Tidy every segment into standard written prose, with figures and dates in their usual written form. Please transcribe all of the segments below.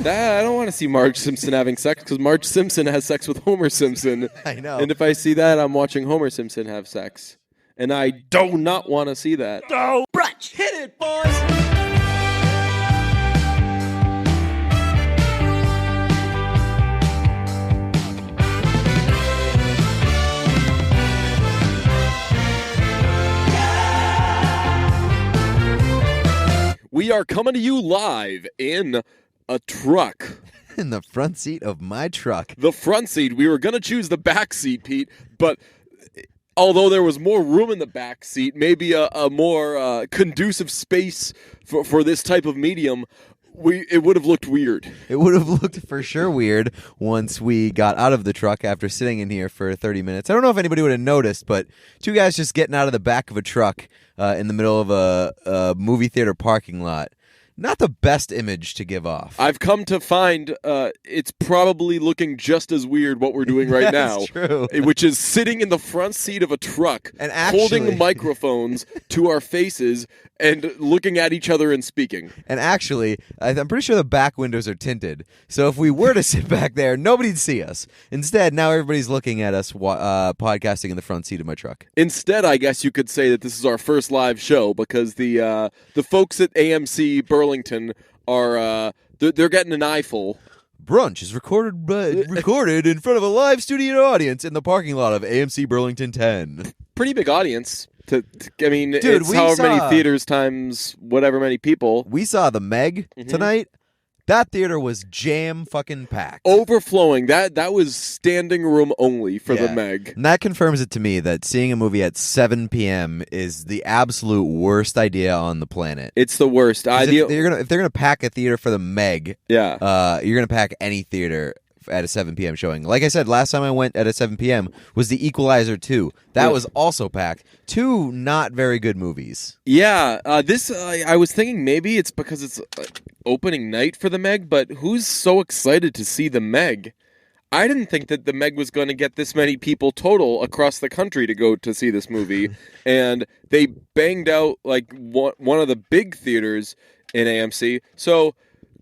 I don't want to see Marge Simpson having sex because Marge Simpson has sex with Homer Simpson. I know. And if I see that, I'm watching Homer Simpson have sex. And I do not want to see that. No. Brunch. Hit it, boys! We are coming to you live in a truck. In the front seat of my truck. The front seat. We were going to choose the back seat, Pete, but although there was more room in the back seat, maybe a more conducive space for this type of medium, it would have looked weird. It would have looked for sure weird once we got out of the truck after sitting in here for 30 minutes. I don't know if anybody would have noticed, but two guys just getting out of the back of a truck in the middle of a movie theater parking lot. Not the best image to give off. I've come to find it's probably looking just as weird what we're doing right now. That's true. Which is sitting in the front seat of a truck, And actually, holding microphones to our faces and looking at each other and speaking. And actually, I'm pretty sure the back windows are tinted. So if we were to sit back there, nobody'd see us. Instead, now everybody's looking at us podcasting in the front seat of my truck. Instead, I guess you could say that this is our first live show because the folks at AMC Burlington are they're getting an eyeful. Brunch is recorded in front of a live studio audience in the parking lot of AMC Burlington 10. Pretty big audience. I mean, Dude, it's we however many saw- theaters times whatever many people. We saw the Meg tonight. That theater was jam fucking packed. Overflowing. That was standing room only for the Yeah. Meg. And that confirms it to me that seeing a movie at 7 p.m. is the absolute worst idea on the planet. It's the worst. 'Cause if they're gonna pack a theater for the Meg, Yeah. you're gonna pack any theater at a 7 p.m. showing. Like I said, last time I went at a 7 p.m. was The Equalizer 2. That was also packed. Two not very good movies. Yeah. I was thinking maybe it's because it's opening night for the Meg, but who's so excited to see the Meg? I didn't think that the Meg was going to get this many people total across the country to go to see this movie, and they banged out like one of the big theaters in AMC. So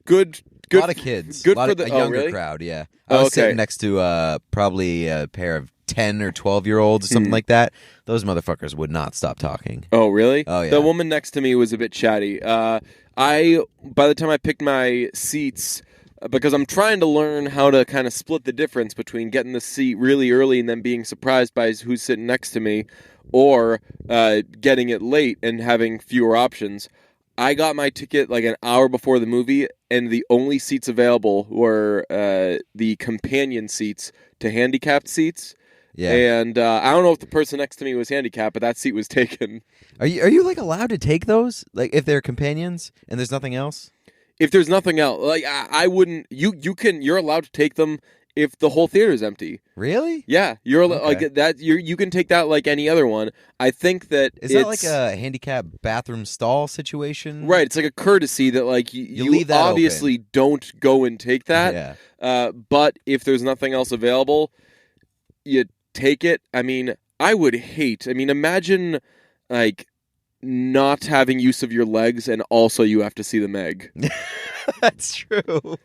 good. A lot of kids. Good for the younger really? crowd, yeah. I was sitting next to probably a pair of 10 or 12-year-olds or something like that. Those motherfuckers would not stop talking. Oh, really? Oh, yeah. The woman next to me was a bit chatty. By the time I picked my seats, because I'm trying to learn how to kind of split the difference between getting the seat really early and then being surprised by who's sitting next to me, or getting it late and having fewer options. I got my ticket like an hour before the movie, and the only seats available were the companion seats to handicapped seats. Yeah. And I don't know if the person next to me was handicapped, but that seat was taken. Are you like allowed to take those? Like if they're companions and there's nothing else? If there's nothing else, like I wouldn't. You're allowed to take them if the whole theater is empty. Really? Yeah, you're Okay. like that. You can take that like any other one. I think that Is that like a handicap bathroom stall situation? right. It's like a courtesy that like you leave that obviously don't go and take that. Yeah. But if there's nothing else available, you take it. I mean, I would hate. I mean, imagine like not having use of your legs and also you have to see the Meg. That's true.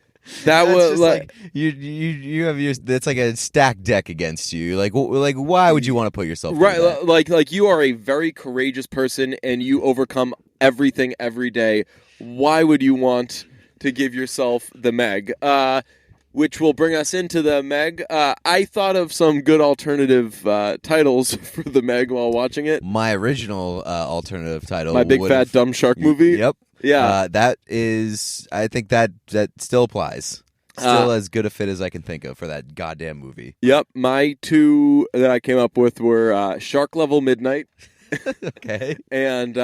That That's was just like you have your. That's like a stacked deck against you. Like why would you want to put yourself through right. that? Like you are a very courageous person and you overcome everything every day. Why would you want to give yourself the Meg? Which will bring us into the Meg. I thought of some good alternative titles for the Meg while watching it. My original alternative title, My Big Fat Dumb Shark Movie. Yep. Yeah. That is. I think that still applies. Still as good a fit as I can think of for that goddamn movie. Yep. My two that I came up with were Shark Level Midnight. Okay. And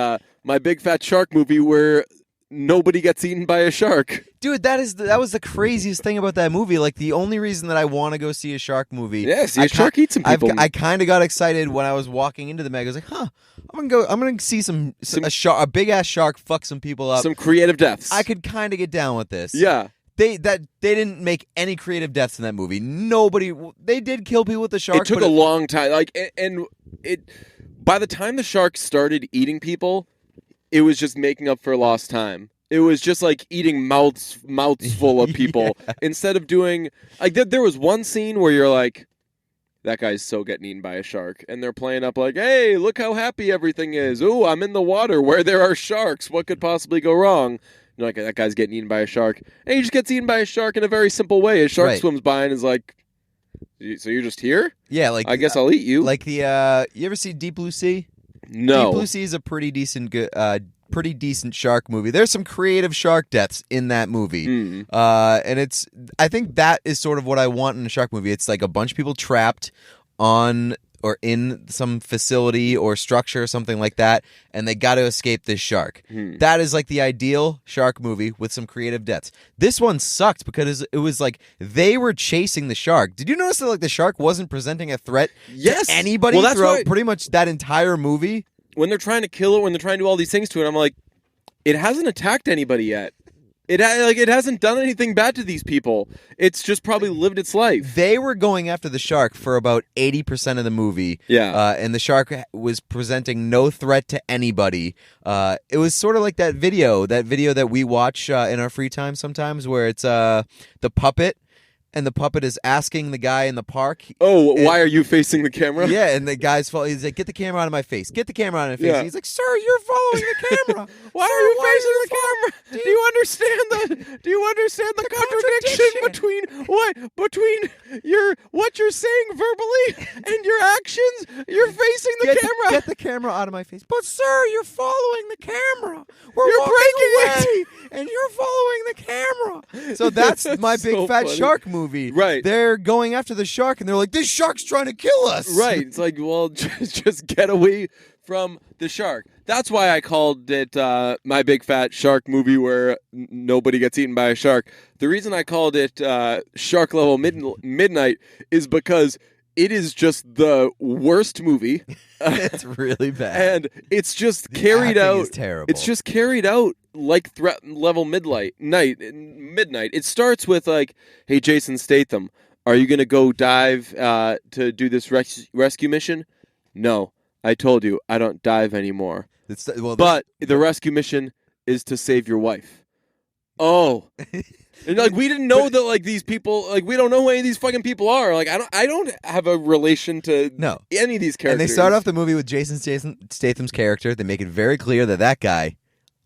My Big Fat Shark Movie, where nobody gets eaten by a shark. Dude, that was the craziest thing about that movie. Like, the only reason that I want to go see a shark movie. Yeah, see a shark eat some people. I kind of got excited when I was walking into the Meg. I was like, huh, I'm gonna see a big ass shark fuck some people up. Some creative deaths. I could kind of get down with this. Yeah. They didn't make any creative deaths in that movie. They did kill people with the shark. It took a long time. By the time the shark started eating people, it was just making up for lost time. It was just like eating mouths full of people instead of doing like there was one scene where you're like, that guy's so getting eaten by a shark, and they're playing up like, hey, look how happy everything is. Ooh, I'm in the water where there are sharks. What could possibly go wrong? You're like, that guy's getting eaten by a shark, and he just gets eaten by a shark in a very simple way. A shark swims by and is like, so you're just here? Yeah, like I guess I'll eat you. Like the you ever see Deep Blue Sea? No. Deep Blue Sea is a pretty decent shark movie. There's some creative shark deaths in that movie. And I think that is sort of what I want in a shark movie. It's like a bunch of people trapped on or in some facility or structure or something like that, and they got to escape this shark. That is like the ideal shark movie with some creative deaths. This one sucked because it was like they were chasing the shark. Did you notice that like the shark wasn't presenting a threat to anybody throughout pretty much that entire movie? When they're trying to kill it, when they're trying to do all these things to it, I'm like, it hasn't attacked anybody yet. It hasn't done anything bad to these people. It's just probably lived its life. They were going after the shark for about 80% of the movie. Yeah. And the shark was presenting no threat to anybody. It was sort of like that video that we watch in our free time sometimes where it's the puppet. And the puppet is asking the guy in the park. Oh, why are you facing the camera? Yeah, and the guy's he's like, get the camera out of my face. Get the camera out of my face. Yeah. He's like, sir, you're following the camera. Why are you facing the camera? Do you understand the contradiction between what you're saying verbally and your actions? You're facing the camera. Get the camera out of my face. But sir, you're following the camera. You're breaking it, and you're following the camera. So that's my big fat shark movie. Right. They're going after the shark, and they're like, this shark's trying to kill us. Right. It's like, well, just get away from the shark. That's why I called it my big fat shark movie where nobody gets eaten by a shark. The reason I called it Shark Level Midnight is because it is just the worst movie. It's really bad. And it's just carried out. Is terrible. It's just carried out like Threat Level Midnight. It starts with like, hey, Jason Statham, are you going to go dive to do this rescue mission? No, I told you, I don't dive anymore. But the rescue mission is to save your wife. Oh. And like we didn't know that like these people like we don't know who any of these fucking people are. Like I don't have a relation to any of these characters. And they start off the movie with Jason Statham's character. They make it very clear that that guy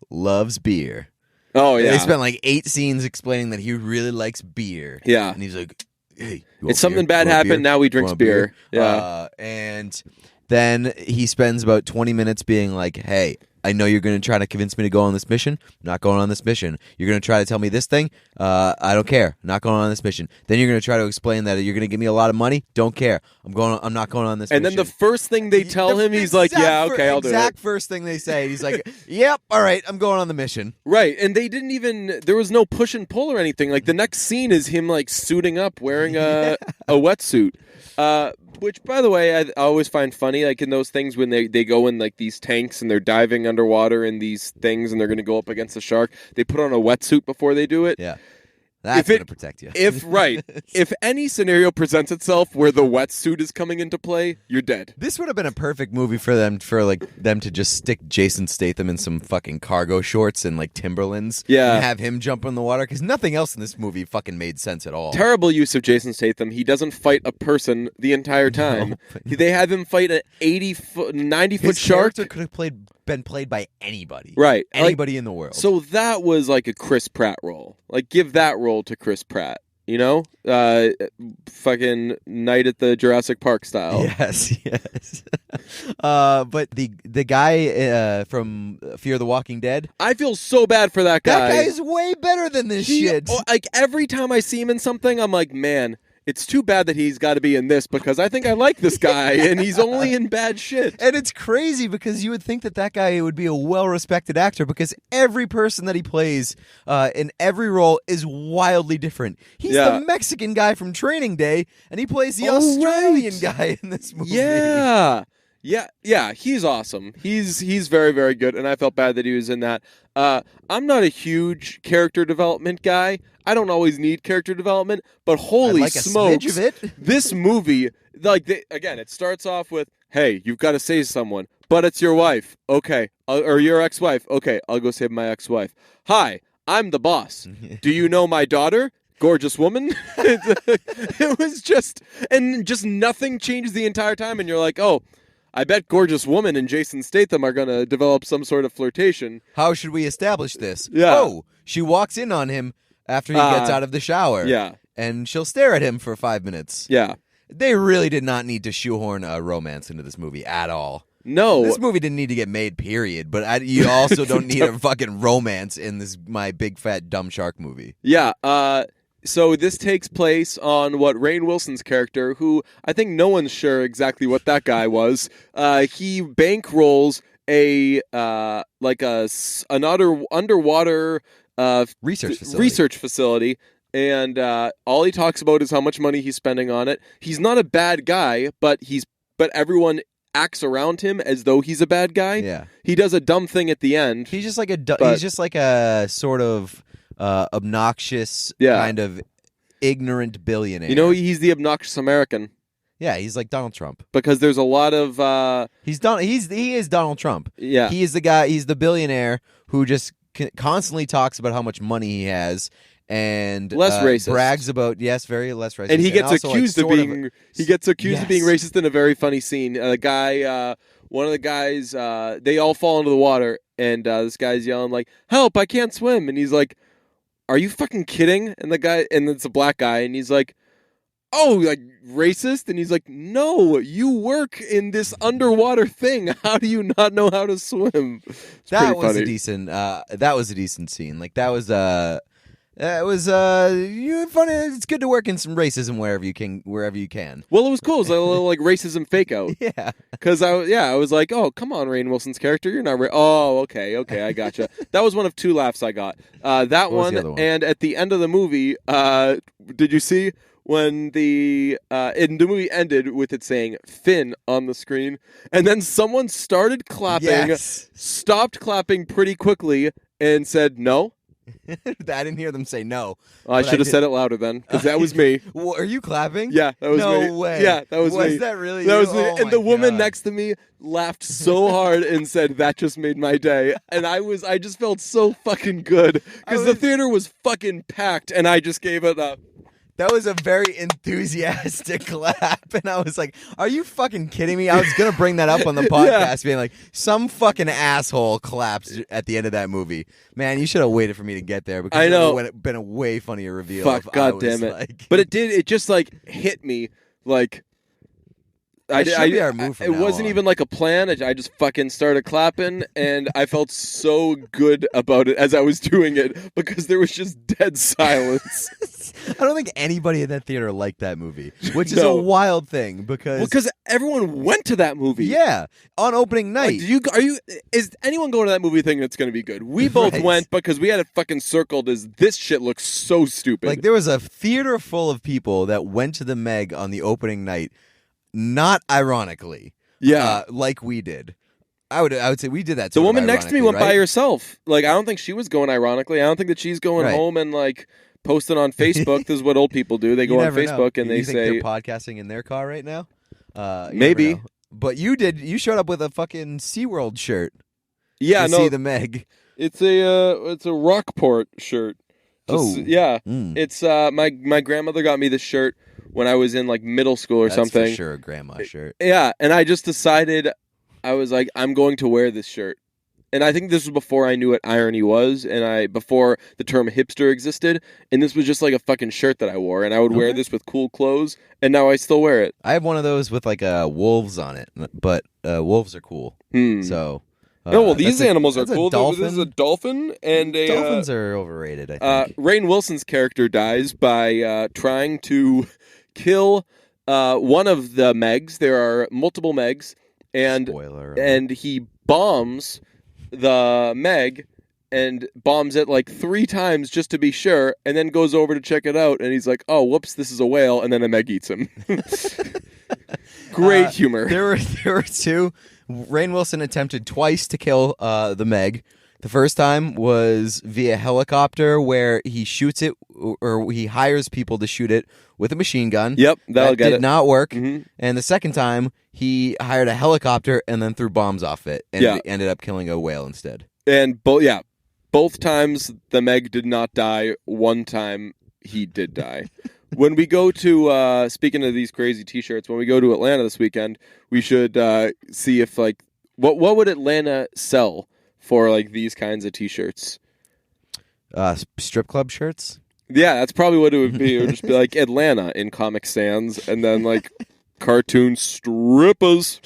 loves beer. Oh yeah. They spent like 8 scenes explaining that he really likes beer. Yeah. And he's like, hey, it's something bad happened. Now he drinks beer. Yeah. And then he spends about 20 minutes being like, hey, I know you're going to try to convince me to go on this mission. I'm not going on this mission. You're going to try to tell me this thing. I don't care. I'm not going on this mission. Then you're going to try to explain that you're going to give me a lot of money. Don't care. I'm not going on this mission. And then the first thing they tell him, he's like, yeah, okay, I'll do it. Exact first thing they say. He's like, yep, all right, I'm going on the mission. Right. And they didn't even, there was no push and pull or anything. Like the next scene is him like suiting up, wearing a wetsuit. Which, by the way, I always find funny, like in those things when they go in like these tanks and they're diving underwater in these things and they're going to go up against a shark. They put on a wetsuit before they do it. Yeah. That's going to protect you. If any scenario presents itself where the wetsuit is coming into play, you're dead. This would have been a perfect movie for them to just stick Jason Statham in some fucking cargo shorts and like Timberlands. Yeah. And have him jump in the water because nothing else in this movie fucking made sense at all. Terrible use of Jason Statham. He doesn't fight a person the entire time. No, they have him fight an 90-foot shark. His character could have been played by anybody. Right. Anybody in the world. So that was like a Chris Pratt role. Like, give that role to Chris Pratt. You know? Fucking Night at the Jurassic Park style. Yes. But the guy from Fear the Walking Dead. I feel so bad for that guy. That guy is way better than this shit. Like, every time I see him in something, I'm like, man, it's too bad that he's got to be in this because I think I like this guy and he's only in bad shit. And it's crazy because you would think that guy would be a well-respected actor because every person that he plays in every role is wildly different. He's the Mexican guy from Training Day and he plays the Australian guy in this movie. Yeah, he's awesome. He's very, very good, and I felt bad that he was in that. I'm not a huge character development guy. I don't always need character development, but holy smokes, a smidge of it. This movie, like, again, it starts off with, hey, you've got to save someone, but it's your wife. Okay. Or your ex-wife. Okay, I'll go save my ex-wife. Hi, I'm the boss. Do you know my daughter? Gorgeous woman. It was just nothing changed the entire time. And you're like, oh, I bet gorgeous woman and Jason Statham are going to develop some sort of flirtation. How should we establish this? Yeah. Oh, she walks in on him after he gets out of the shower. Yeah. And she'll stare at him for 5 minutes. Yeah. They really did not need to shoehorn a romance into this movie at all. No. This movie didn't need to get made, period. But you also don't need a fucking romance in this My Big Fat Dumb Shark movie. Yeah. So this takes place on what Rainn Wilson's character, who I think no one's sure exactly what that guy was. He bankrolls an underwater research facility. And all he talks about is how much money he's spending on it. He's not a bad guy, but everyone acts around him as though he's a bad guy. Yeah. He does a dumb thing at the end. He's just like a sort of obnoxious kind of ignorant billionaire. You know, he's the obnoxious American. Yeah, he's like Donald Trump. Because there's a lot of he is Donald Trump. Yeah. He is the guy, he's the billionaire who just constantly talks about how much money he has. And less racist. Brags about very less racist. And he gets accused of being yes. of being racist in a very funny scene. One of the guys, they all fall into the water, and this guy's yelling like, "Help! I can't swim!" And he's like, "Are you fucking kidding?" And it's a black guy, and he's like, "Oh, like racist?" And he's like, "No, you work in this underwater thing. How do you not know how to swim?" That was a decent scene. Like that was it was funny. It's good to work in some racism wherever you can. Well, it was cool. It was a little like racism fake out. Yeah. Because I was like, oh, come on, Rainn Wilson's character, you're not. Oh, okay, I gotcha. That was one of two laughs I got. That one, and at the end of the movie, did you see when the movie ended with it saying Finn on the screen, and then someone started clapping, stopped clapping pretty quickly, and said no. I didn't hear them say no. I should have said it louder then, because that was me. Well, are you clapping? Yeah, that was me. No way. Yeah, that was me. Was that really that you? was me. Oh, and the woman God. next to me laughed so hard and said, "That just made my day." And I just felt so fucking good, because the theater was fucking packed, and I just gave it up. That was a very enthusiastic clap, and I was like, are you fucking kidding me? I was going to bring that up on the podcast, being like, some fucking asshole claps at the end of that movie. Man, you should have waited for me to get there, because I know. It would have been a way funnier reveal. Fuck, God damn it. Like... But it just like hit me, like... It wasn't even like a plan. I just fucking started clapping, and I felt so good about it as I was doing it, because there was just dead silence. I don't think anybody in that theater liked that movie, which is a wild thing, because everyone went to that movie. Yeah, on opening night. Like, is anyone going to that movie thinking it's going to be good? We both went because we had it fucking circled as this shit looks so stupid. Like, there was a theater full of people that went to the Meg on the opening night. Not ironically, like we did. I would say we did that. The woman next to me went by herself. Like, I don't think she was going ironically. I don't think that she's going home and like posting on Facebook. This is what old people do. They go on Facebook and they think say they're podcasting in their car right now. Maybe, but you did. You showed up with a fucking SeaWorld shirt. Yeah, see the Meg. It's a Rockport shirt. Yeah. It's my grandmother got me this shirt when I was in like middle school or something. That's for sure a grandma shirt. Yeah, and I just decided, I was like, I'm going to wear this shirt. And I think this was before I knew what irony was, and before the term hipster existed, and this was just like a fucking shirt that I wore, and I would wear this with cool clothes, and now I still wear it. I have one of those with like wolves on it, but wolves are cool. So... these animals are cool. This is a dolphin, and dolphins are overrated, I think. Rainn Wilson's character dies by trying to kill one of the Megs. There are multiple Megs, and Spoiler. And he bombs the Meg and bombs it like 3 times just to be sure, and then goes over to check it out, and he's like, "Oh, whoops, this is a whale," and then a Meg eats him. Great humor. There were 2. Rainn Wilson attempted twice to kill the Meg. The first time was via helicopter, where he shoots it, or he hires people to shoot it with a machine gun. Yep, that get did it. not work. Mm-hmm. And the second time, he hired a helicopter and then threw bombs off it, and it ended up killing a whale instead. And both times the Meg did not die. One time he did die. When we go to, speaking of these crazy T-shirts, when we go to Atlanta this weekend, we should see if, like, what would Atlanta sell for, like, these kinds of T-shirts? Strip club shirts? Yeah, that's probably what it would be. It would just be, like, Atlanta in Comic Sans, and then, like, cartoon strippers.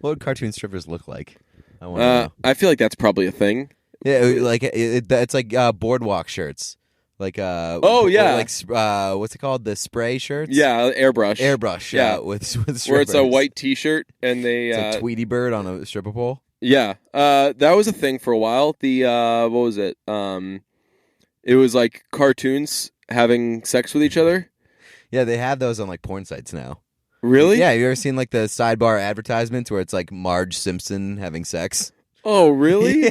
What would cartoon strippers look like? I want to know. I feel like that's probably a thing. Yeah, like it's like boardwalk shirts. Like like what's it called? The spray shirts? Yeah, airbrush. Yeah, with strippers. Where it's a white T-shirt and it's a Tweety bird on a stripper pole. Yeah, that was a thing for a while. The what was it? It was like cartoons having sex with each other. Yeah, they have those on like porn sites now. Really? Yeah, you ever seen like the sidebar advertisements where it's like Marge Simpson having sex? Oh, really?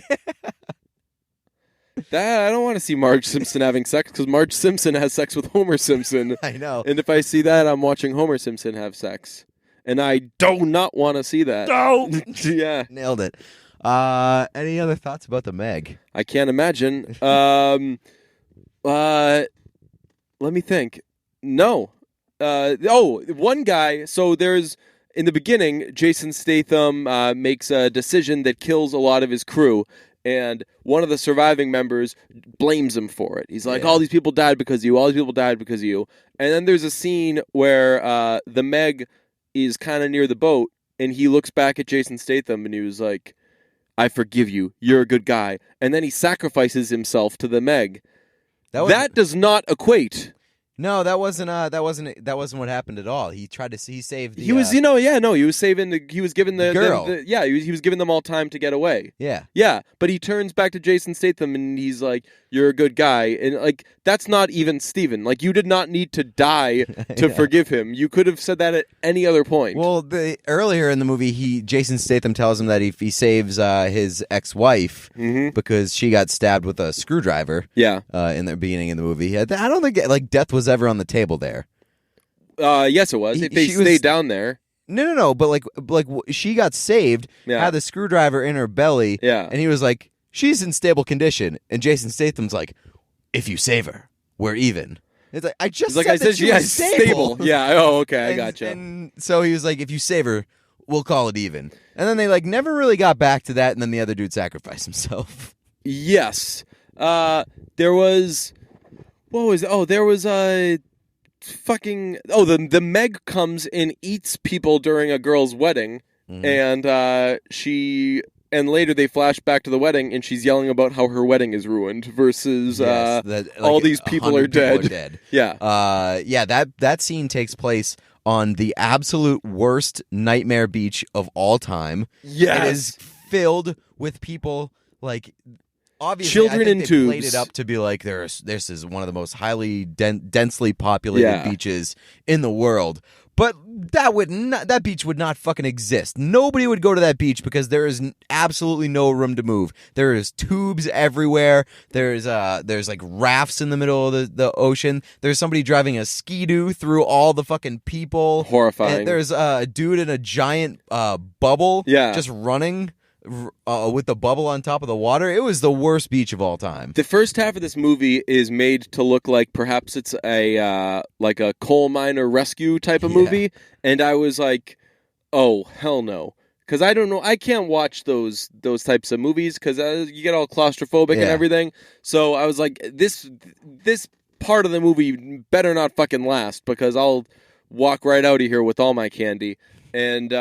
I don't want to see Marge Simpson having sex, because Marge Simpson has sex with Homer Simpson. I know. And if I see that, I'm watching Homer Simpson have sex. And I do not want to see that. No! Yeah. Nailed it. Any other thoughts about the Meg? I can't imagine. Let me think. No. One guy. So there's, in the beginning, Jason Statham makes a decision that kills a lot of his crew. And one of the surviving members blames him for it. He's like, all these people died because of you. All these people died because of you. And then there's a scene where the Meg is kind of near the boat, and he looks back at Jason Statham, and he was like, I forgive you. You're a good guy. And then he sacrifices himself to the Meg. That does not equate. No, that wasn't what happened at all. He saved the, he was he was given the girl. He was giving them all time to get away. Yeah, but he turns back to Jason Statham and he's like, you're a good guy. And like, that's not even Steven. Like, you did not need to die to forgive him. You could have said that at any other point. Well, earlier in the movie, Jason Statham tells him that if he saves his ex-wife because she got stabbed with a screwdriver in the beginning of the movie. I don't think like death was ever on the table there. Yes, it was. They stayed down there. No. But like she got saved, had the screwdriver in her belly, and he was like, she's in stable condition. And Jason Statham's like, if you save her, we're even. It's like, I said she was stable. Yeah. Oh, okay. I gotcha. And so he was like, if you save her, we'll call it even. And then they like never really got back to that. And then the other dude sacrificed himself. Yes. There was. What was it? Oh, there was a fucking. Oh, the Meg comes and eats people during a girl's wedding, and and later they flash back to the wedding, and she's yelling about how her wedding is ruined versus all these people are dead. Yeah. That scene takes place on the absolute worst nightmare beach of all time. Yes. It is filled with people like. Obviously, children in they tubes. Played it up to be like this is one of the most highly densely populated beaches in the world. But that beach would not fucking exist. Nobody would go to that beach because there is absolutely no room to move. There is tubes everywhere. There's like rafts in the middle of the ocean. There's somebody driving a ski-doo through all the fucking people. Horrifying. And there's a dude in a giant bubble just running. With the bubble on top of the water. It was the worst beach of all time. The first half of this movie is made to look like perhaps it's a like a coal miner rescue type of movie, and I was like, oh hell no, because I don't know, I can't watch those types of movies because you get all claustrophobic and everything. So I was like, this part of the movie better not fucking last, because I'll walk right out of here with all my candy. And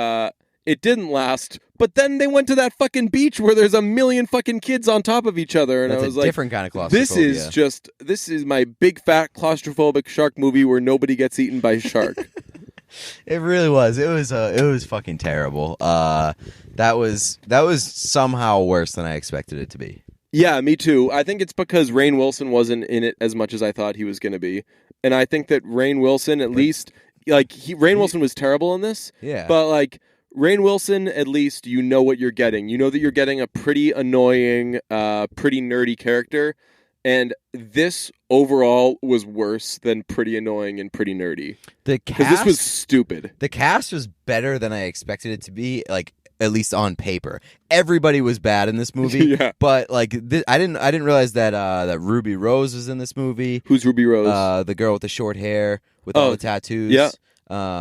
it didn't last. But then they went to that fucking beach where there's a million fucking kids on top of each other, and That's I was a like, different kind of claustrophobia. this is my big fat claustrophobic shark movie where nobody gets eaten by a shark. It really was. It was fucking terrible. That was somehow worse than I expected it to be. Yeah, me too. I think it's because Rainn Wilson wasn't in it as much as I thought he was going to be, and I think that Rainn Wilson, at least, like Rainn Wilson was terrible in this. Yeah, but like. Rainn Wilson, at least you know what you're getting. You know that you're getting a pretty annoying, pretty nerdy character, and this overall was worse than pretty annoying and pretty nerdy. Because this was stupid. The cast was better than I expected it to be, like, at least on paper. Everybody was bad in this movie, Yeah. but like I didn't realize that that Ruby Rose was in this movie. Who's Ruby Rose? The girl with the short hair with all the tattoos. Yeah.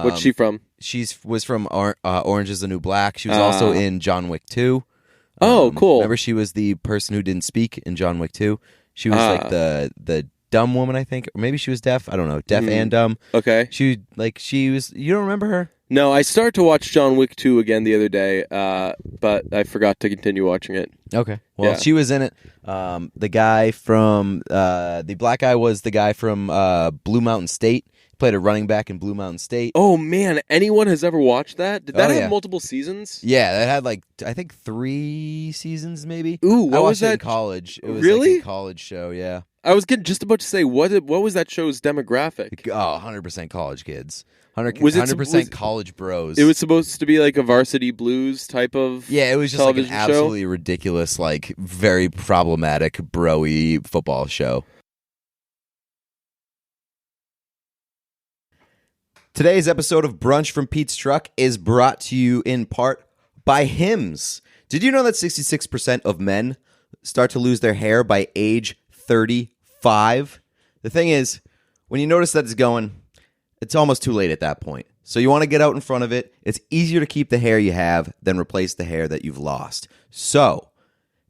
What's she from? She was from Orange is the New Black. She was also in John Wick 2. Oh, cool. Remember, she was the person who didn't speak in John Wick 2. She was like the dumb woman, I think, or maybe she was deaf. I don't know, deaf and dumb. Okay. She was. You don't remember her? No, I started to watch John Wick 2 again the other day, but I forgot to continue watching it. Okay. Well, she was in it. The guy from the black guy was the guy from Blue Mountain State. He played a running back in Blue Mountain State. Oh man, anyone has ever watched that? Did that have multiple seasons? Yeah, that had like I think 3 seasons maybe. Ooh, what I watched was that? it in college. It was Really? like a college show. Yeah. I was just about to say what was that show's demographic? Oh, 100% college kids. 100% college bros. It was supposed to be like a Varsity Blues type of it was just like an television absolutely ridiculous, like very problematic bro-y football show. Today's episode of Brunch from Pete's Truck is brought to you in part by Hims. Did you know that 66% of men start to lose their hair by age 35? The thing is, when you notice that it's almost too late at that point. So you want to get out in front of it. It's easier to keep the hair you have than replace the hair that you've lost. So,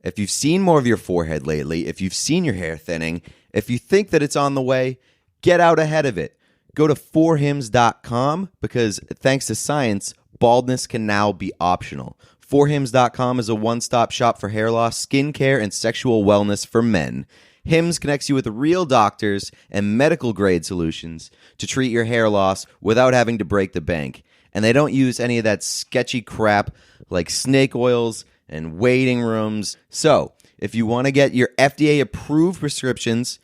if you've seen more of your forehead lately, if you've seen your hair thinning, if you think that it's on the way, get out ahead of it. Go to forhims.com because thanks to science, baldness can now be optional. Forhims.com is a one-stop shop for hair loss, skincare, and sexual wellness for men. Hims connects you with real doctors and medical-grade solutions to treat your hair loss without having to break the bank. And they don't use any of that sketchy crap like snake oils and waiting rooms. So, if you want to get your FDA-approved prescriptions,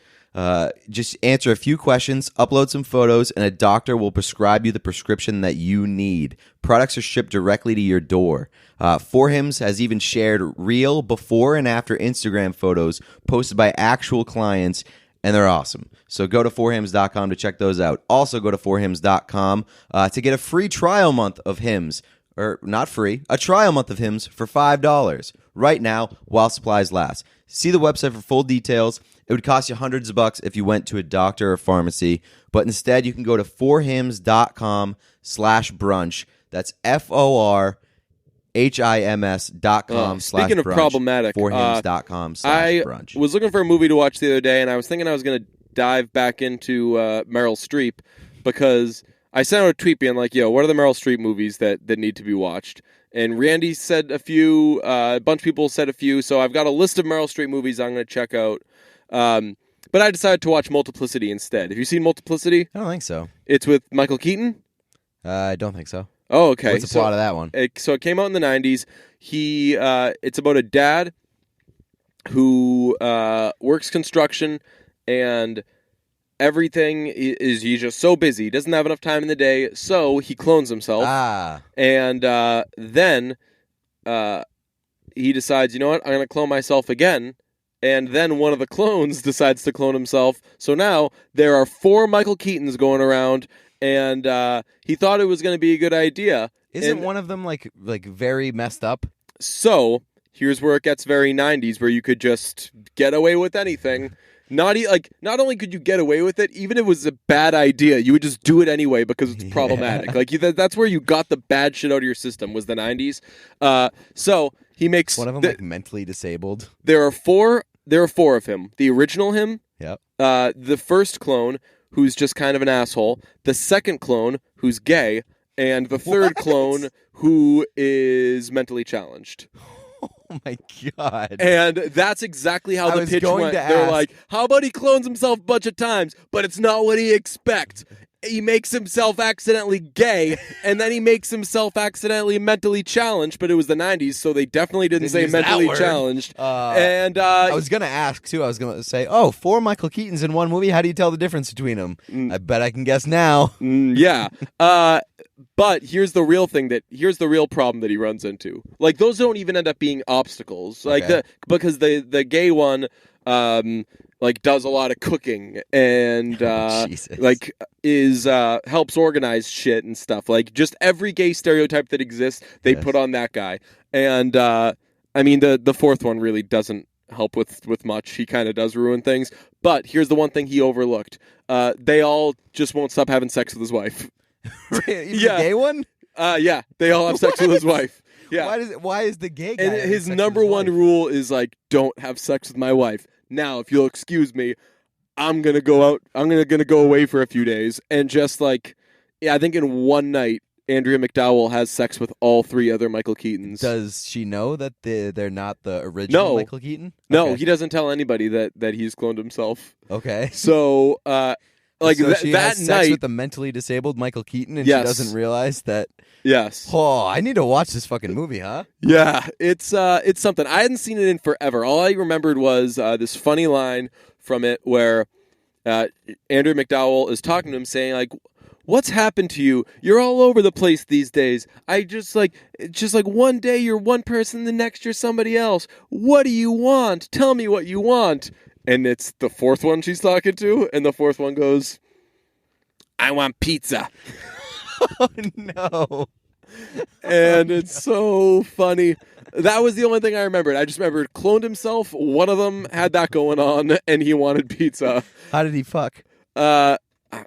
just answer a few questions, upload some photos, and a doctor will prescribe you the prescription that you need. Products are shipped directly to your door. Forhims has even shared real before and after Instagram photos posted by actual clients, and they're awesome. So go to forhims.com to check those out. Also go to forhims.com to get a free trial month of Hims. Or not free, a trial month of Hims for $5 right now while supplies last. See the website for full details. It would cost you hundreds of bucks if you went to a doctor or pharmacy, but instead you can go to forhims.com/brunch. That's forhims.com/brunch. Speaking of problematic, forhims.com/brunch. I was looking for a movie to watch the other day, and I was thinking I was going to dive back into Meryl Streep because I sent out a tweet being like, yo, what are the Meryl Streep movies that need to be watched? And Randy said a few, a bunch of people said a few, so I've got a list of Meryl Streep movies I'm going to check out. But I decided to watch Multiplicity instead. Have you seen Multiplicity? I don't think so. It's with Michael Keaton? I don't think so. Oh, okay. What's the plot of that one? It came out in the 90s. It's about a dad who works construction, and everything he's just so busy. He doesn't have enough time in the day, so he clones himself. And then he decides, you know what, I'm going to clone myself again. And then one of the clones decides to clone himself. So now there are 4 Michael Keatons going around, and he thought it was going to be a good idea. Isn't one of them like very messed up? So here's where it gets very 90s, where you could just get away with anything. Not only could you get away with it, even if it was a bad idea, you would just do it anyway because it's problematic. Like that's where you got the bad shit out of your system, was the 90s. So he makes one of them like mentally disabled. There are 4 of him. The original him. Yep. The first clone, who's just kind of an asshole. The second clone, who's gay, and the third clone, who is mentally challenged. Oh my God. And that's exactly how the pitch went. They're like, how about he clones himself a bunch of times, but it's not what he expects. He makes himself accidentally gay, and then he makes himself accidentally mentally challenged, but it was the 90s, so they definitely didn't say mentally challenged. I was going to ask, too. I was going to say, 4 Michael Keatons in one movie? How do you tell the difference between them? I bet I can guess now. Yeah. But here's the real problem that he runs into. Like, those don't even end up being obstacles. Like, Okay. because the gay one, like, does a lot of cooking and Jesus. like is helps organize shit and stuff. Like, just every gay stereotype that exists, they Yes. put on that guy. And I mean, the fourth one really doesn't help with much. He kind of does ruin things. But here's the one thing he overlooked: they all just won't stop having sex with his wife. Even Yeah. the gay one? Yeah, they all have sex with his wife. Yeah. Why is the gay guy And having his sex with number his one wife? rule is like, don't have sex with my wife. Now, if you'll excuse me, I'm gonna go out. I'm gonna go away for a few days, and just like, yeah, I think in one night, Andrea McDowell has sex with all three other Michael Keatons. Does she know that they're not the original No. Michael Keaton? No, Okay. he doesn't tell anybody that he's cloned himself. Okay. So, like so she that has sex night, with the mentally disabled Michael Keaton, and Yes. she doesn't realize that. yes, Oh, I need to watch this fucking movie, huh? yeah, it's something. I hadn't seen it in forever. All I remembered was this funny line from it where Andrew McDowell is talking to him, saying like, "What's happened to you? You're all over the place these days. It's just like one day you're one person, the next you're somebody else. What do you want? Tell me what you want." And it's the fourth one she's talking to, and the fourth one goes, "I want pizza." Oh no. And it's so funny. That was the only thing I remembered. I just remembered cloned himself. One of them had that going on, and he wanted pizza. How did he fuck? Like,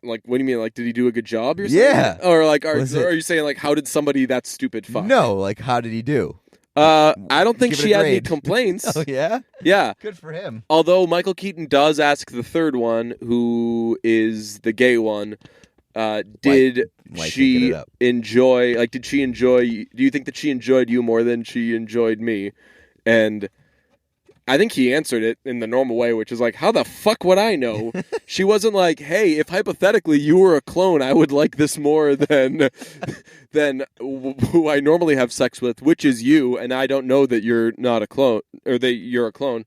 what do you mean? Like, did he do a good job? You're saying? Yeah. Or like, are Was it- you saying like, how did somebody that stupid fuck? No, like how did he do? I don't think Give it a she had any grade. complaints. Oh yeah. Yeah. Good for him. Although Michael Keaton does ask the third one, who is the gay one, did Why can't get she it up? enjoy? Like, did she enjoy? Do you think that she enjoyed you more than she enjoyed me? And I think he answered it in the normal way, which is like, how the fuck would I know? She wasn't like, hey, if hypothetically you were a clone, I would like this more than who I normally have sex with, which is you, and I don't know that you're not a clone, or that you're a clone.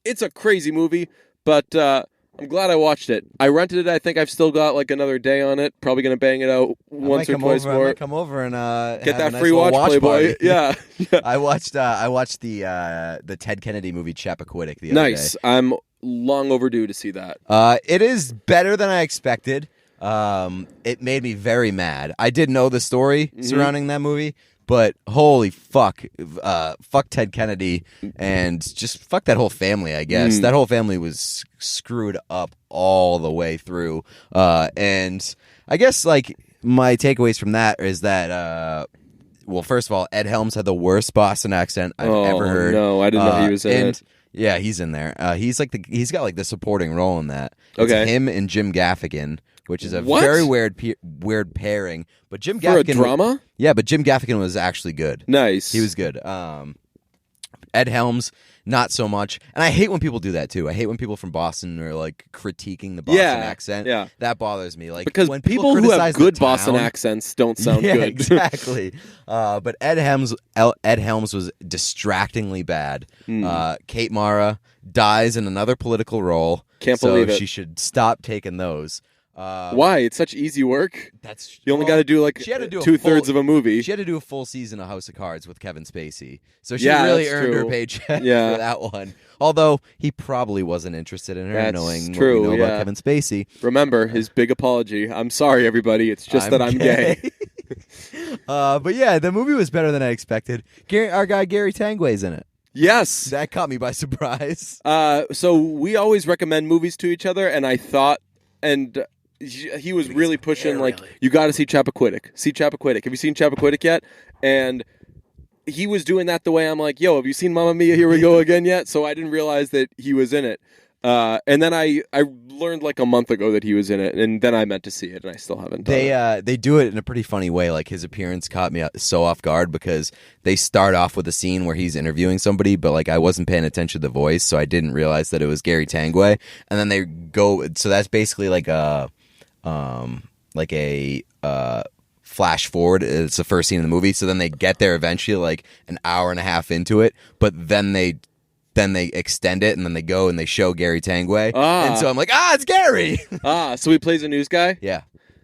It's a crazy movie, but I'm glad I watched it. I rented it. I think I've still got like another day on it. Probably going to bang it out once or twice I more. might come over and Get have a that nice free little watch, Playboy. party. Yeah. I watched the Ted Kennedy movie Chappaquiddick the other Nice. day. I'm long overdue to see that. It is better than I expected. It made me very mad. I did know the story surrounding that movie, but holy fuck, fuck Ted Kennedy and just fuck that whole family. I guess that whole family was screwed up all the way through. And I guess like my takeaways from that is that. Well, first of all, Ed Helms had the worst Boston accent I've ever heard. No, I didn't know he was in and, it. Yeah, he's in there. He's got like the supporting role in that. It's Okay. him and Jim Gaffigan, which is a What? very weird pairing. But Jim For a Gaffigan drama? Yeah, but Jim Gaffigan was actually good. Nice. He was good. Ed Helms, not so much. And I hate when people do that too. I hate when people from Boston are like critiquing the Boston accent. Yeah. That bothers me. Like Because when people who criticize have the good Boston town- accents don't sound yeah, good. exactly. But Ed Helms was distractingly bad. Kate Mara dies in another political role. Can't so believe it. she should stop taking those. Why? It's such easy work. That's You only got to do like she had to do a 2/3 full- of a movie. She had to do a full season of House of Cards with Kevin Spacey, so she Yeah, really that's earned her true. paycheck Yeah. for that one. Although he probably wasn't interested in her, That's knowing true, what we know about yeah. Kevin Spacey. Remember his big apology. I'm sorry, everybody. It's just that I'm gay. But yeah, the movie was better than I expected. Our guy Gary Tanguay's in it. Yes. That caught me by surprise. So we always recommend movies to each other, and I thought, and he was really pushing, like, you got to see Chappaquiddick. See Chappaquiddick. Have you seen Chappaquiddick yet? And he was doing that the way I'm like, yo, have you seen Mamma Mia, Here We Go Again yet? So I didn't realize that he was in it. And then I learned like a month ago that he was in it, and then I meant to see it, and I still haven't done it. They do it in a pretty funny way. Like his appearance caught me so off guard because they start off with a scene where he's interviewing somebody, but like I wasn't paying attention to the voice, so I didn't realize that it was Gary Tanguay. And then they go, so that's basically like a flash forward. It's the first scene in the movie, so then they get there eventually, like an hour and a half into it, but then they extend it, and then they go and they show Gary Tanguay. And so I'm like, it's Gary! So he plays a news guy? Yeah.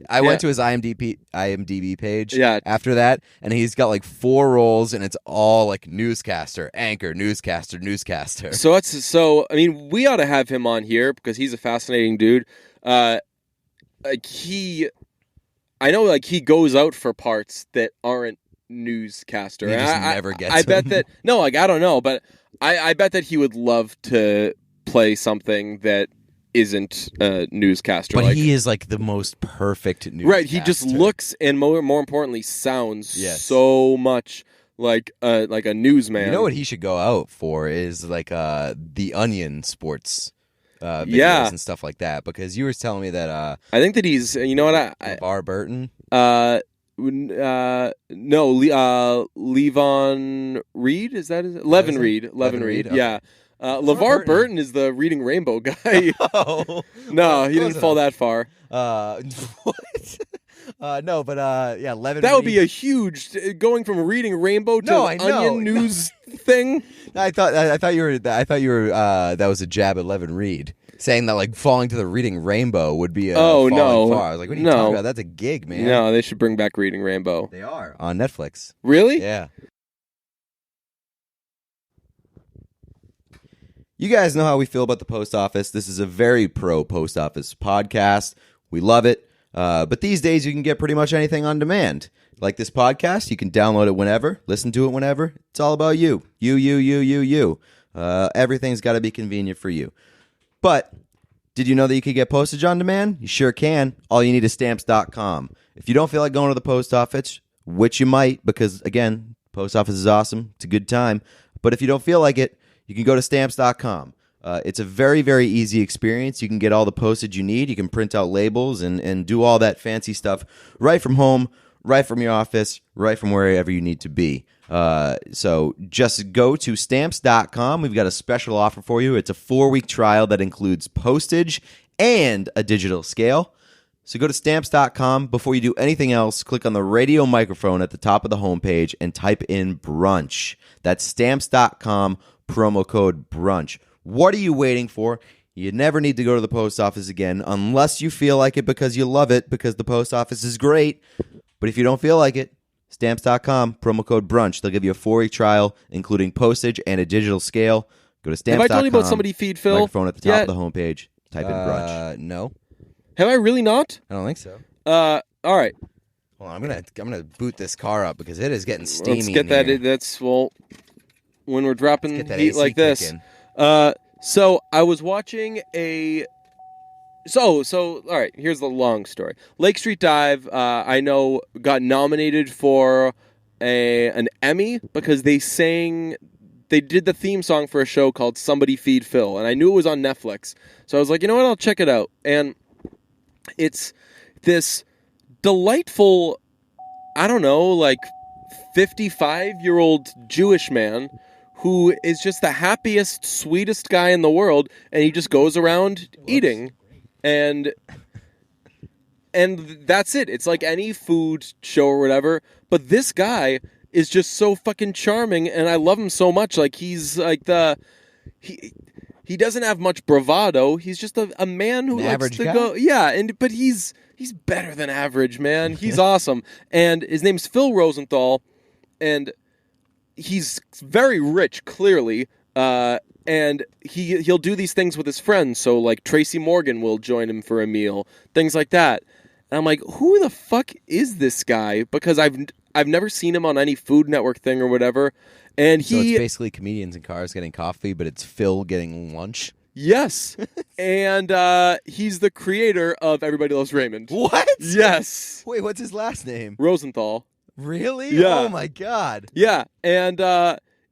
I went to his IMDb page Yeah. after that, and he's got like 4 roles, and it's all like newscaster, anchor, newscaster, newscaster. So I mean, we ought to have him on here because he's a fascinating dude. I know like he goes out for parts that aren't newscaster. He just never gets I bet them. that no, like I don't know, but I bet that he would love to play something that isn't a newscaster. But like, he is like the most perfect newscaster. right. He just looks and more importantly sounds so much like a newsman. You know what he should go out for is like the Onion sports videos and stuff like that, because you were telling me that I think that he's LeVar Burton. No, Levon Reed, is that it? Levin Reed. Levin Reed. Okay. Yeah. LeVar Burton is the Reading Rainbow guy. Oh, no, he didn't fall that far. What? No, but yeah, Levin. That would Reed. be a huge Reading Rainbow to No, I know. Onion News thing. I thought you were that was a jab at Levin Reed, saying that like falling to the Reading Rainbow would be a falling far. I was like, what are you talking about? That's a gig, man. No, they should bring back Reading Rainbow. They are on Netflix. Really? Yeah. You guys know how we feel about the post office. This is a very pro post office podcast. We love it. But these days you can get pretty much anything on demand. Like this podcast, you can download it whenever, listen to it whenever. It's all about you. You. Everything's got to be convenient for you. But did you know that you could get postage on demand? You sure can. All you need is stamps.com. If you don't feel like going to the post office, which you might, because again, post office is awesome. It's a good time. But if you don't feel like it, you can go to stamps.com. It's a very, very easy experience. You can get all the postage you need. You can print out labels and do all that fancy stuff right from home, right from your office, right from wherever you need to be. So just go to stamps.com. We've got a special offer for you. It's a 4-week trial that includes postage and a digital scale. So go to stamps.com. Before you do anything else, click on the radio microphone at the top of the homepage and type in BRUNCH. That's stamps.com, promo code BRUNCH. What are you waiting for? You never need to go to the post office again unless you feel like it because you love it, because the post office is great. But if you don't feel like it, stamps.com, promo code BRUNCH. They'll give you a 4-week trial, including postage and a digital scale. Go to stamps.com. Have I told you about Somebody Feed Phil? Microphone at the top of the homepage. Type in BRUNCH. No. Have I really not? I don't think so. All right. Well, I'm gonna boot this car up because it is getting steamy. Let's get that. That's when we're dropping heat AC like this. So I was watching a. So all right. Here's the long story. Lake Street Dive. I know got nominated for an Emmy because they did the theme song for a show called Somebody Feed Phil, and I knew it was on Netflix. So I was like, you know what? I'll check it out. And it's this delightful, I don't know, like 55-year-old Jewish man who is just the happiest, sweetest guy in the world, and he just goes around eating. And that's it. It's like any food show or whatever, but this guy is just so fucking charming, and I love him so much. Like, he's like he doesn't have much bravado. He's just a man who likes to go. Yeah, but he's better than average, man. He's awesome. And his name's Phil Rosenthal, and he's very rich, clearly. And he'll do these things with his friends. So, like, Tracy Morgan will join him for a meal, things like that. And I'm like, who the fuck is this guy? Because I've never seen him on any Food Network thing or whatever. And so it's basically comedians in cars getting coffee, but it's Phil getting lunch. Yes. And he's the creator of Everybody Loves Raymond. What? Yes. Wait, what's his last name? Rosenthal. Really? Yeah. Oh my God. Yeah. And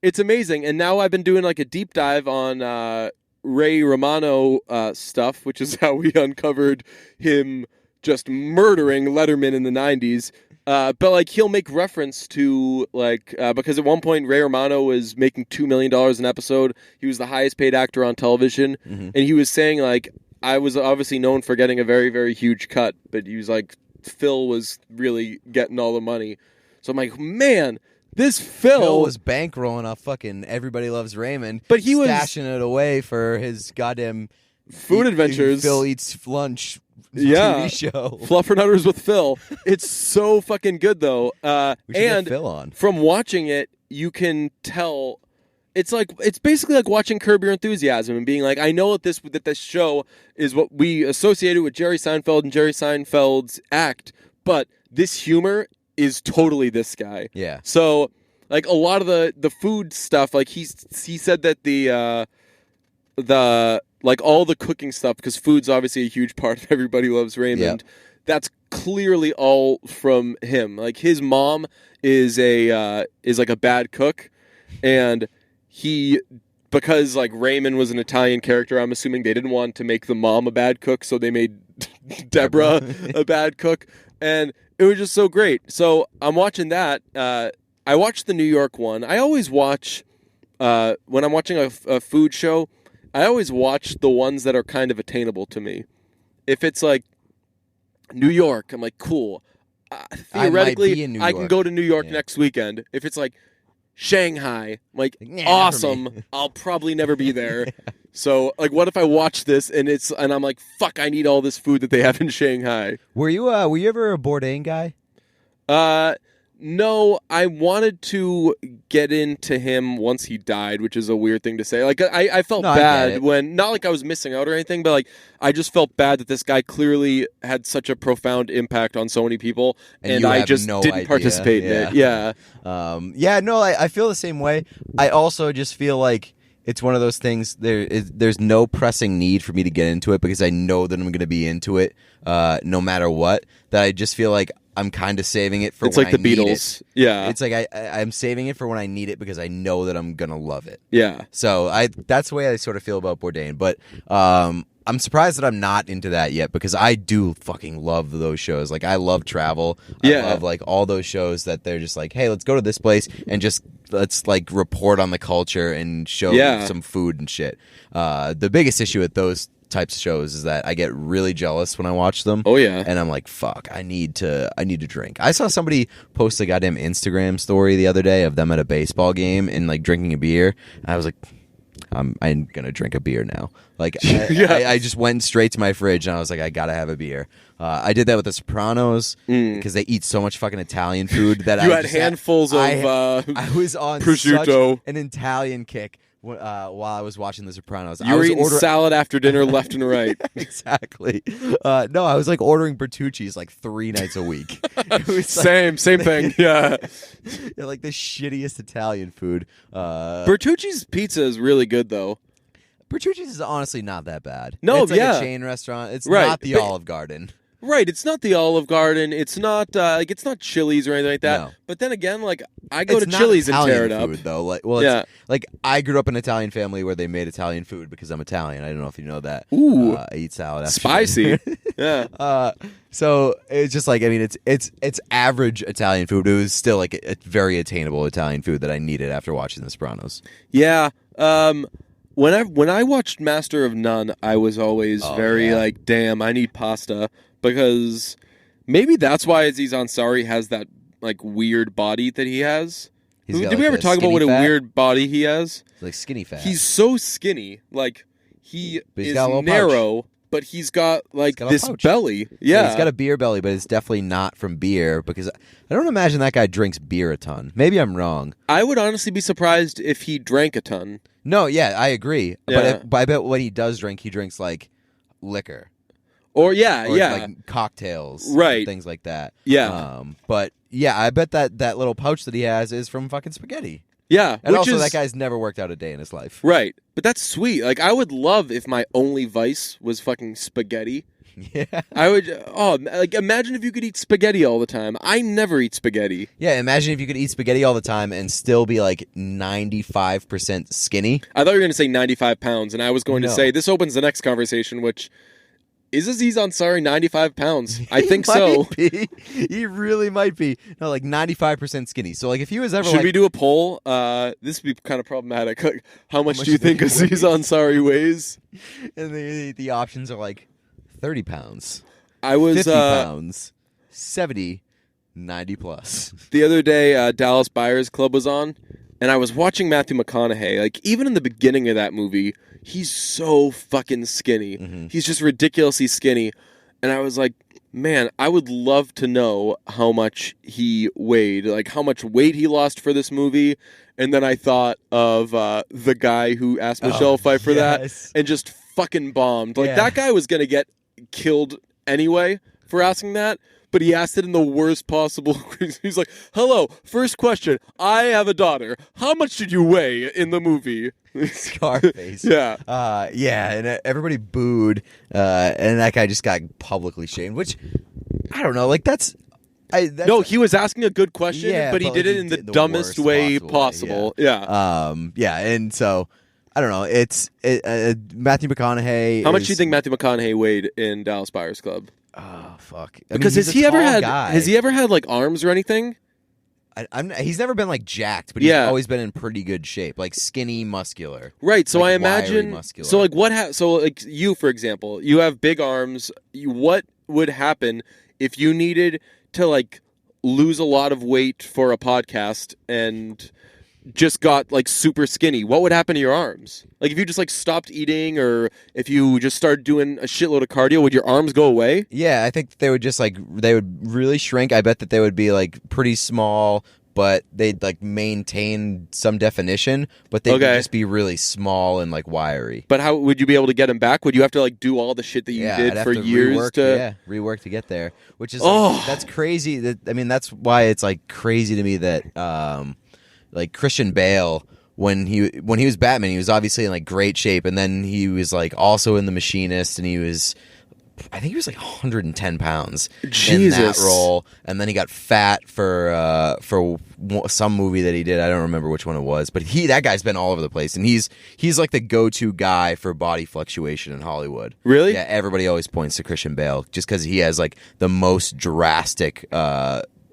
it's amazing. And now I've been doing like a deep dive on Ray Romano stuff, which is how we uncovered him just murdering Letterman in the 90s. But like he'll make reference to like because at one point Ray Romano was making $2 million an episode. He was the highest paid actor on television, and he was saying like I was obviously known for getting a very, very huge cut, but he was like Phil was really getting all the money. So I'm like, man, this Phil was bankrolling off fucking Everybody Loves Raymond, but he was stashing it away for his goddamn food adventures. Phil eats lunch TV show. Fluffernutters with Phil. It's so fucking good though. We should get Phil on. From watching it, you can tell. It's basically like watching Curb Your Enthusiasm and being like, I know that this show is what we associated with Jerry Seinfeld and Jerry Seinfeld's act, but this humor is totally this guy. Yeah. So like a lot of the food stuff, like he said that the like all the cooking stuff, because food's obviously a huge part of Everybody Loves Raymond. Yep. That's clearly all from him. Like his mom is like a bad cook, and because like Raymond was an Italian character, I'm assuming they didn't want to make the mom a bad cook, so they made Deborah a bad cook, and it was just so great. So I'm watching that. I watched the New York one. I always watch when I'm watching a food show. I always watch the ones that are kind of attainable to me. If it's like New York, I'm like, cool. Theoretically, I can go to New York next weekend. If it's like Shanghai, I'm like, awesome. I'll probably never be there. So, like, what if I watch this and I'm like, fuck, I need all this food that they have in Shanghai. Were you ever a Bourdain guy? No, I wanted to get into him once he died, which is a weird thing to say. Like, I felt bad when, not like I was missing out or anything, but like, I just felt bad that this guy clearly had such a profound impact on so many people, and I just didn't participate in it. Yeah. I feel the same way. I also just feel like it's one of those things, there's no pressing need for me to get into it because I know that I'm going to be into it no matter what, that I just feel like I'm kind of saving it for when I need it. It's like the Beatles. Yeah. It's like I'm saving it for when I need it because I know that I'm going to love it. Yeah. So that's the way I sort of feel about Bourdain. But I'm surprised that I'm not into that yet because I do fucking love those shows. Like, I love travel. I love, like, all those shows that they're just like, hey, let's go to this place and just let's, like, report on the culture and show some food and shit. The biggest issue with those types of shows is that I get really jealous when I watch them. Oh yeah. And I'm like, fuck, I need to drink. I saw somebody post a goddamn Instagram story the other day of them at a baseball game and like drinking a beer. And I was like, I'm gonna drink a beer now. Like I just went straight to my fridge and I was like, I gotta have a beer. I did that with The Sopranos because they eat so much fucking Italian food that I had handfuls of I was on prosciutto. Such an Italian kick while I was watching The Sopranos. You were eating salad after dinner left and right. Exactly. No, I was like ordering Bertucci's like 3 nights a week. It was same thing. Yeah. Like the shittiest Italian food. Bertucci's pizza is really good though. Bertucci's is honestly not that bad. No, it's like a chain restaurant. It's not the Olive Garden. Right, it's not the Olive Garden. It's not it's not Chili's or anything like that. No. But then again, like I go to Chili's and tear it up. Food, though. It's, like I grew up in an Italian family where they made Italian food because I'm Italian. I don't know if you know that. Ooh, I eat salad. After spicy. Yeah. So it's just like, I mean, it's average Italian food. It was still like a very attainable Italian food that I needed after watching The Sopranos. Yeah. When I watched Master of None, I was always like, damn, I need pasta. Because maybe that's why Aziz Ansari has that like weird body that he has. Did we ever talk about what a weird body he has? It's like skinny fat. He's so skinny. Like he is narrow, but he's got like this belly. Yeah, he's got a beer belly, but it's definitely not from beer because I don't imagine that guy drinks beer a ton. Maybe I'm wrong. I would honestly be surprised if he drank a ton. No, yeah, I agree. Yeah. But I bet when he does drink, he drinks like liquor. Or like cocktails, right? Things like that. Yeah. But yeah, I bet that little pouch that he has is from fucking spaghetti. Yeah, and also that guy's never worked out a day in his life. Right, but that's sweet. Like I would love if my only vice was fucking spaghetti. Yeah, I would. Oh, like imagine if you could eat spaghetti all the time. I never eat spaghetti. Yeah, imagine if you could eat spaghetti all the time and still be like 95% skinny. I thought you were going to say 95 pounds, and I was going to say this opens the next conversation, which. Is Aziz Ansari 95 pounds? I think so. He really might be. No, like 95% skinny. So, like, if he was ever Should we do a poll? This would be kind of problematic. How much do you think Aziz Ansari weighs? And the options are like 30 pounds. I was 50 pounds, 70, 90 plus. The other day, Dallas Buyers Club was on, and I was watching Matthew McConaughey. Like, even in the beginning of that movie, he's so fucking skinny. Mm-hmm. He's just ridiculously skinny. and I was like, man, I would love to know how much he weighed, like how much weight he lost for this movie. And then I thought of the guy who asked Michelle Pfeiffer that and just fucking bombed. Like, that guy was going to get killed anyway for asking that. But he asked it in the worst possible. He's like, hello, first question. I have a daughter. How much did you weigh in the movie? Scarface. Yeah. And everybody booed, and that guy just got publicly shamed, which, I don't know, like, that's no, he was asking a good question, yeah, but he did it in the dumbest way possible. Yeah. And so, I don't know, it's Matthew McConaughey. How much do you think Matthew McConaughey weighed in Dallas Buyers Club? Oh, fuck. Because has he ever had like arms or anything? He's never been like jacked, but he's always been in pretty good shape, like skinny, muscular. Right. So like I imagine. Muscular. So like so like you, for example, you have big arms. What would happen if you needed to like lose a lot of weight for a podcast and just got like super skinny? What would happen to your arms? Like if you just like stopped eating, or if you just started doing a shitload of cardio, would your arms go away? Yeah, I think they would just like they would really shrink. I bet that they would be like pretty small, but they'd like maintain some definition, but they would just be really small and like wiry. But how would you be able to get them back? Would you have to like do all the shit that you did for years rework to get there? Which is like, that's crazy. That's why it's like crazy to me that like Christian Bale, when he was Batman, he was obviously in like great shape, and then he was like also in The Machinist, and I think he was like 110 pounds in that role, and then he got fat for some movie that he did. I don't remember which one it was, but that guy's been all over the place, and he's like the go-to guy for body fluctuation in Hollywood. Really? Yeah, everybody always points to Christian Bale just because he has like the most drastic.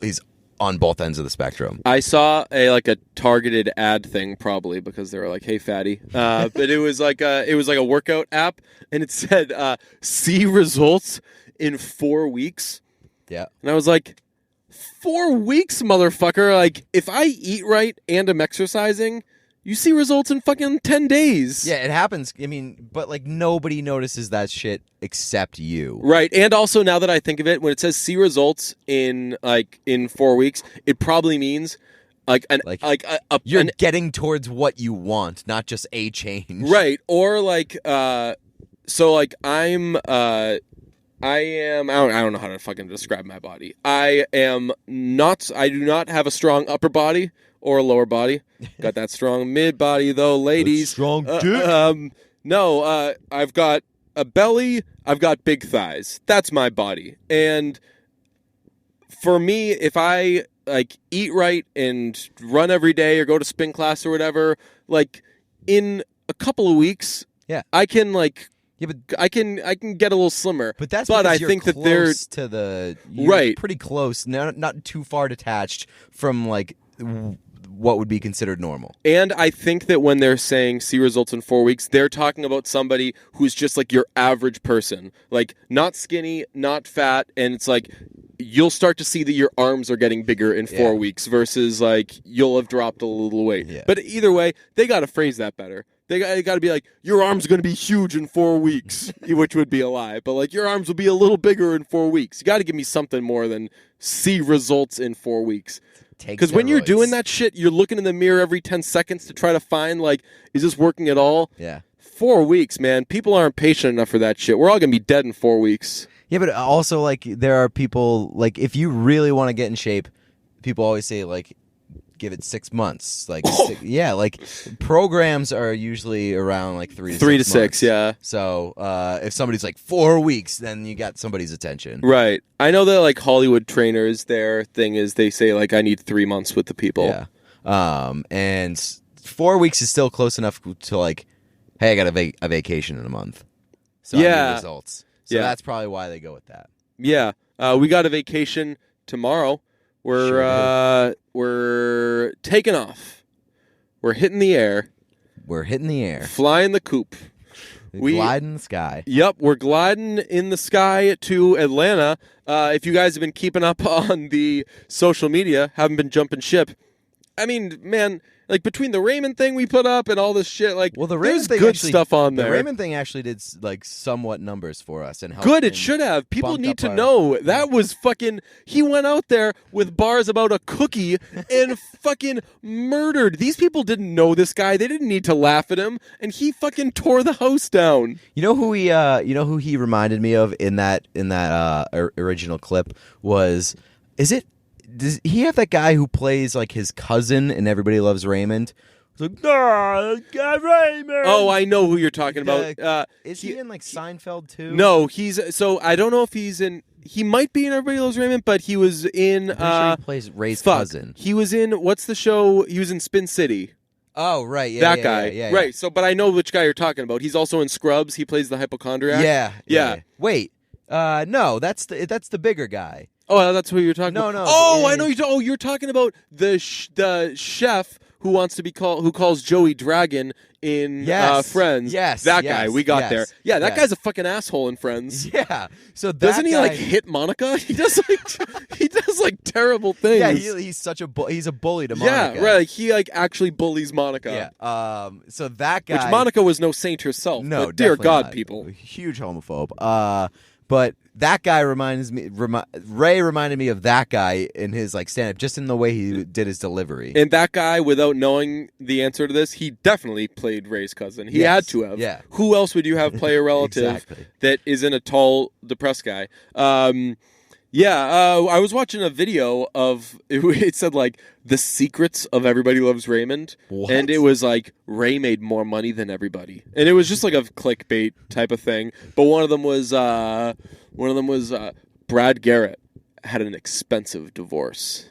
He's on both ends of the spectrum. I saw a targeted ad thing, probably because they were like, "Hey, fatty," but it was like a workout app, and it said, "See results in 4 weeks." Yeah, and I was like, 4 weeks, motherfucker! Like, if I eat right and I'm exercising, you see results in fucking 10 days. Yeah, it happens. I mean, but like nobody notices that shit except you. Right. And also, now that I think of it, when it says see results in 4 weeks, it probably means you're getting towards what you want, not just a change. Right. Or like so like I don't know how to fucking describe my body. I do not have a strong upper body or a lower body. Got that strong mid body though, ladies. Strong dick. No, I've got a belly. I've got big thighs. That's my body. And for me, if I like eat right and run every day or go to spin class or whatever, like in a couple of weeks, I can like. Yeah, but I can get a little slimmer. But that's because I think that they're to the right, pretty close, not too far detached from like what would be considered normal. And I think that when they're saying see results in 4 weeks, they're talking about somebody who's just like your average person, like not skinny, not fat, and it's like you'll start to see that your arms are getting bigger in 4 weeks versus like you'll have dropped a little weight. Yeah. But either way, they got to phrase that better. They got to be like, your arms are going to be huge in 4 weeks, which would be a lie. But like, your arms will be a little bigger in 4 weeks. You got to give me something more than see results in 4 weeks. Because when you're doing that shit, you're looking in the mirror every 10 seconds to try to find, like, is this working at all? Yeah. 4 weeks, man. People aren't patient enough for that shit. We're all going to be dead in 4 weeks. Yeah, but also, like, there are people, like, if you really want to get in shape, people always say, like, give it 6 months. Like, like programs are usually around like 3 to 6 months. Yeah. So if somebody's like 4 weeks, then you got somebody's attention. Right. I know that like Hollywood trainers, their thing is they say like I need 3 months with the people. Yeah. And 4 weeks is still close enough to like, hey, I got a vacation in a month. So I need results. So that's probably why they go with that. Yeah. We got a vacation tomorrow. We're taking off. We're hitting the air. Flying the coop. We glide in the sky. Yep, we're gliding in the sky to Atlanta. If you guys have been keeping up on the social media, haven't been jumping ship, I mean, man, like between the Raymond thing we put up and all this shit, like, Well, the there's Raymond thing good actually, stuff on there. The Raymond thing actually did like somewhat numbers for us and helped. Good, it and should have. People bumped need up to our- know that was fucking. He went out there with bars about a cookie and fucking murdered. These people didn't know this guy. They didn't need to laugh at him, and he fucking tore the house down. You know who he reminded me of in that original clip was, does he have that guy who plays like his cousin in Everybody Loves Raymond? It's like, guy Raymond. Oh, I know who you're talking about. Is he in like Seinfeld too? No, he's so I don't know if he's in. He might be in Everybody Loves Raymond, but he was in. I'm pretty sure he plays Ray's fuck. cousin. He was in what's the show? He was in Spin City. Oh, right, yeah, that guy, yeah. right? So, but I know which guy you're talking about. He's also in Scrubs. He plays the hypochondriac. Yeah. Wait, no, that's the bigger guy. Oh, that's who you're talking about. No. Oh, I know you. Oh, you're talking about the chef who wants to be who calls Joey Dragon in Friends. Yes, that guy. We got there. Yeah, that yes. guy's a fucking asshole in Friends. Yeah. So doesn't he guy, like hit Monica? He does like terrible things. Yeah, he's such he's a bully to Monica. Yeah, right. Like, he like actually bullies Monica. Yeah. So that guy, which Monica was no saint herself. No, but dear God, not. people. Huge homophobe. But that guy Ray reminded me of that guy in his like stand-up, just in the way he did his delivery. And that guy, without knowing the answer to this, he definitely played Ray's cousin. He had to have. Yeah. Who else would you have play a relative Exactly. that isn't a tall, depressed guy? I was watching a video of it said like the secrets of Everybody Loves Raymond. What? And it was like Ray made more money than everybody. And it was just like a clickbait type of thing. But one of them was Brad Garrett had an expensive divorce.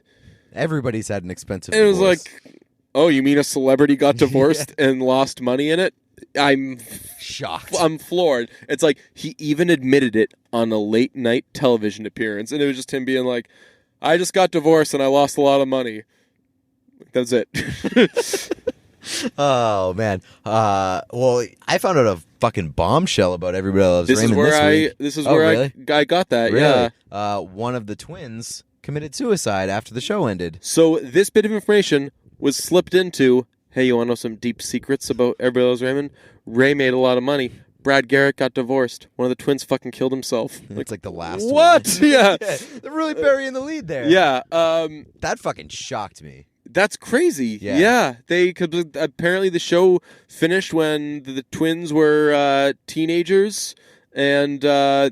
Everybody's had an expensive And it was divorce. like, oh, you mean a celebrity got divorced and lost money in it? I'm shocked. I'm floored. It's like he even admitted it on a late night television appearance, and it was just him being like, "I just got divorced and I lost a lot of money." That's it. Oh man. Well, I found out a fucking bombshell about Everybody Loves Raymond this week. This is Oh, where really? I got that. Really? Yeah. One of the twins committed suicide after the show ended. So this bit of information was slipped into. Hey, you want to know some deep secrets about Everybody Loves Raymond? Ray made a lot of money. Brad Garrett got divorced. One of the twins fucking killed himself. It's like the last what? one. Yeah. They're really burying the lead there. Yeah. That fucking shocked me. That's crazy. Yeah. Apparently the show finished when the twins were teenagers, and they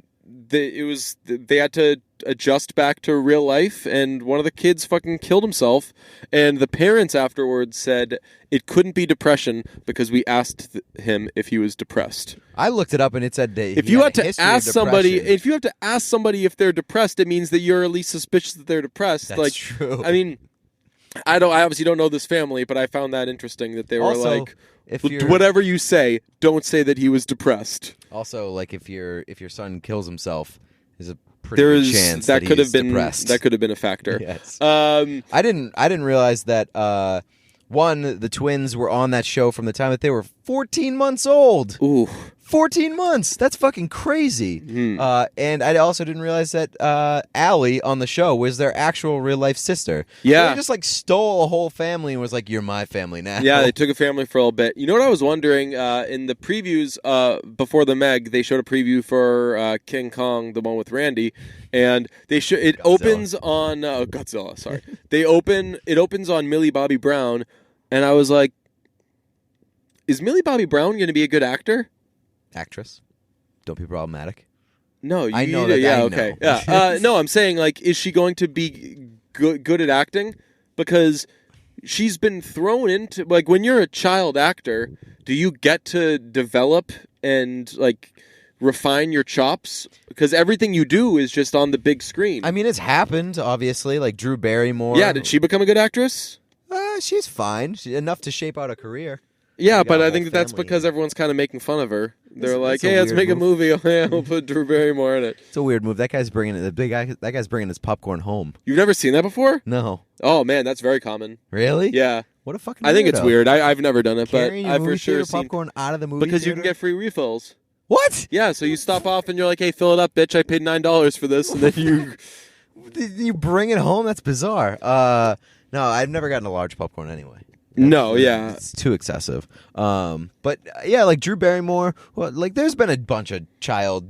had to adjust back to real life, and one of the kids fucking killed himself, and the parents afterwards said it couldn't be depression because we asked him if he was depressed. I looked it up and it said that if you have to ask somebody if they're depressed, it means that you're at least suspicious that they're depressed. That's true. I mean, I obviously don't know this family, but I found that interesting that they were also, like, if you're, whatever you say, don't say that he was depressed. Also, like if your son kills himself, there's a pretty good chance that could have he's been depressed. that could have been a factor. Yes. I didn't realize that the twins were on that show from the time that they were 14 months old. Ooh. 14 months. That's fucking crazy. And I also didn't realize that Allie on the show was their actual real life sister. Yeah. They just like stole a whole family and was like, "You're my family now." Yeah, they took a family for a little bit. You know what I was wondering? In the previews before the Meg, they showed a preview for King Kong, the one with Randy, and it opens on Godzilla. Sorry, it opens on Millie Bobby Brown, and I was like, "Is Millie Bobby Brown going to be a good actor?" Actress. Don't be problematic. No, I know that. Yeah, I okay. know. Yeah. No, I'm saying, like, is she going to be good at acting? Because she's been thrown into, like, when you're a child actor, do you get to develop and, like, refine your chops? Because everything you do is just on the big screen. I mean, it's happened, obviously. Like Drew Barrymore. Yeah, did she become a good actress? She's fine. Enough to shape out a career. Yeah, got but a I whole think that's family. because everyone's kind of making fun of her. They're like, It's a "Hey, let's weird make a move. movie. Oh, yeah, we'll put Drew Barrymore in it." It's a weird move. That guy's bringing it. That guy's bringing his popcorn home. You've never seen that before? No. Oh man, that's very common. Really? Yeah. What a fucking. I think it's weirdo. weird. I've never done it, but Carrying your I've for movie sure theater seen popcorn out of the movie because you can theater? get free refills. What? Yeah, so you stop off and you're like, "Hey, fill it up, bitch. I paid $9 for this," and then you. You bring it home? That's bizarre. No, I've never gotten a large popcorn anyway. No, yeah. It's too excessive. But yeah, like Drew Barrymore. Well, like there's been a bunch of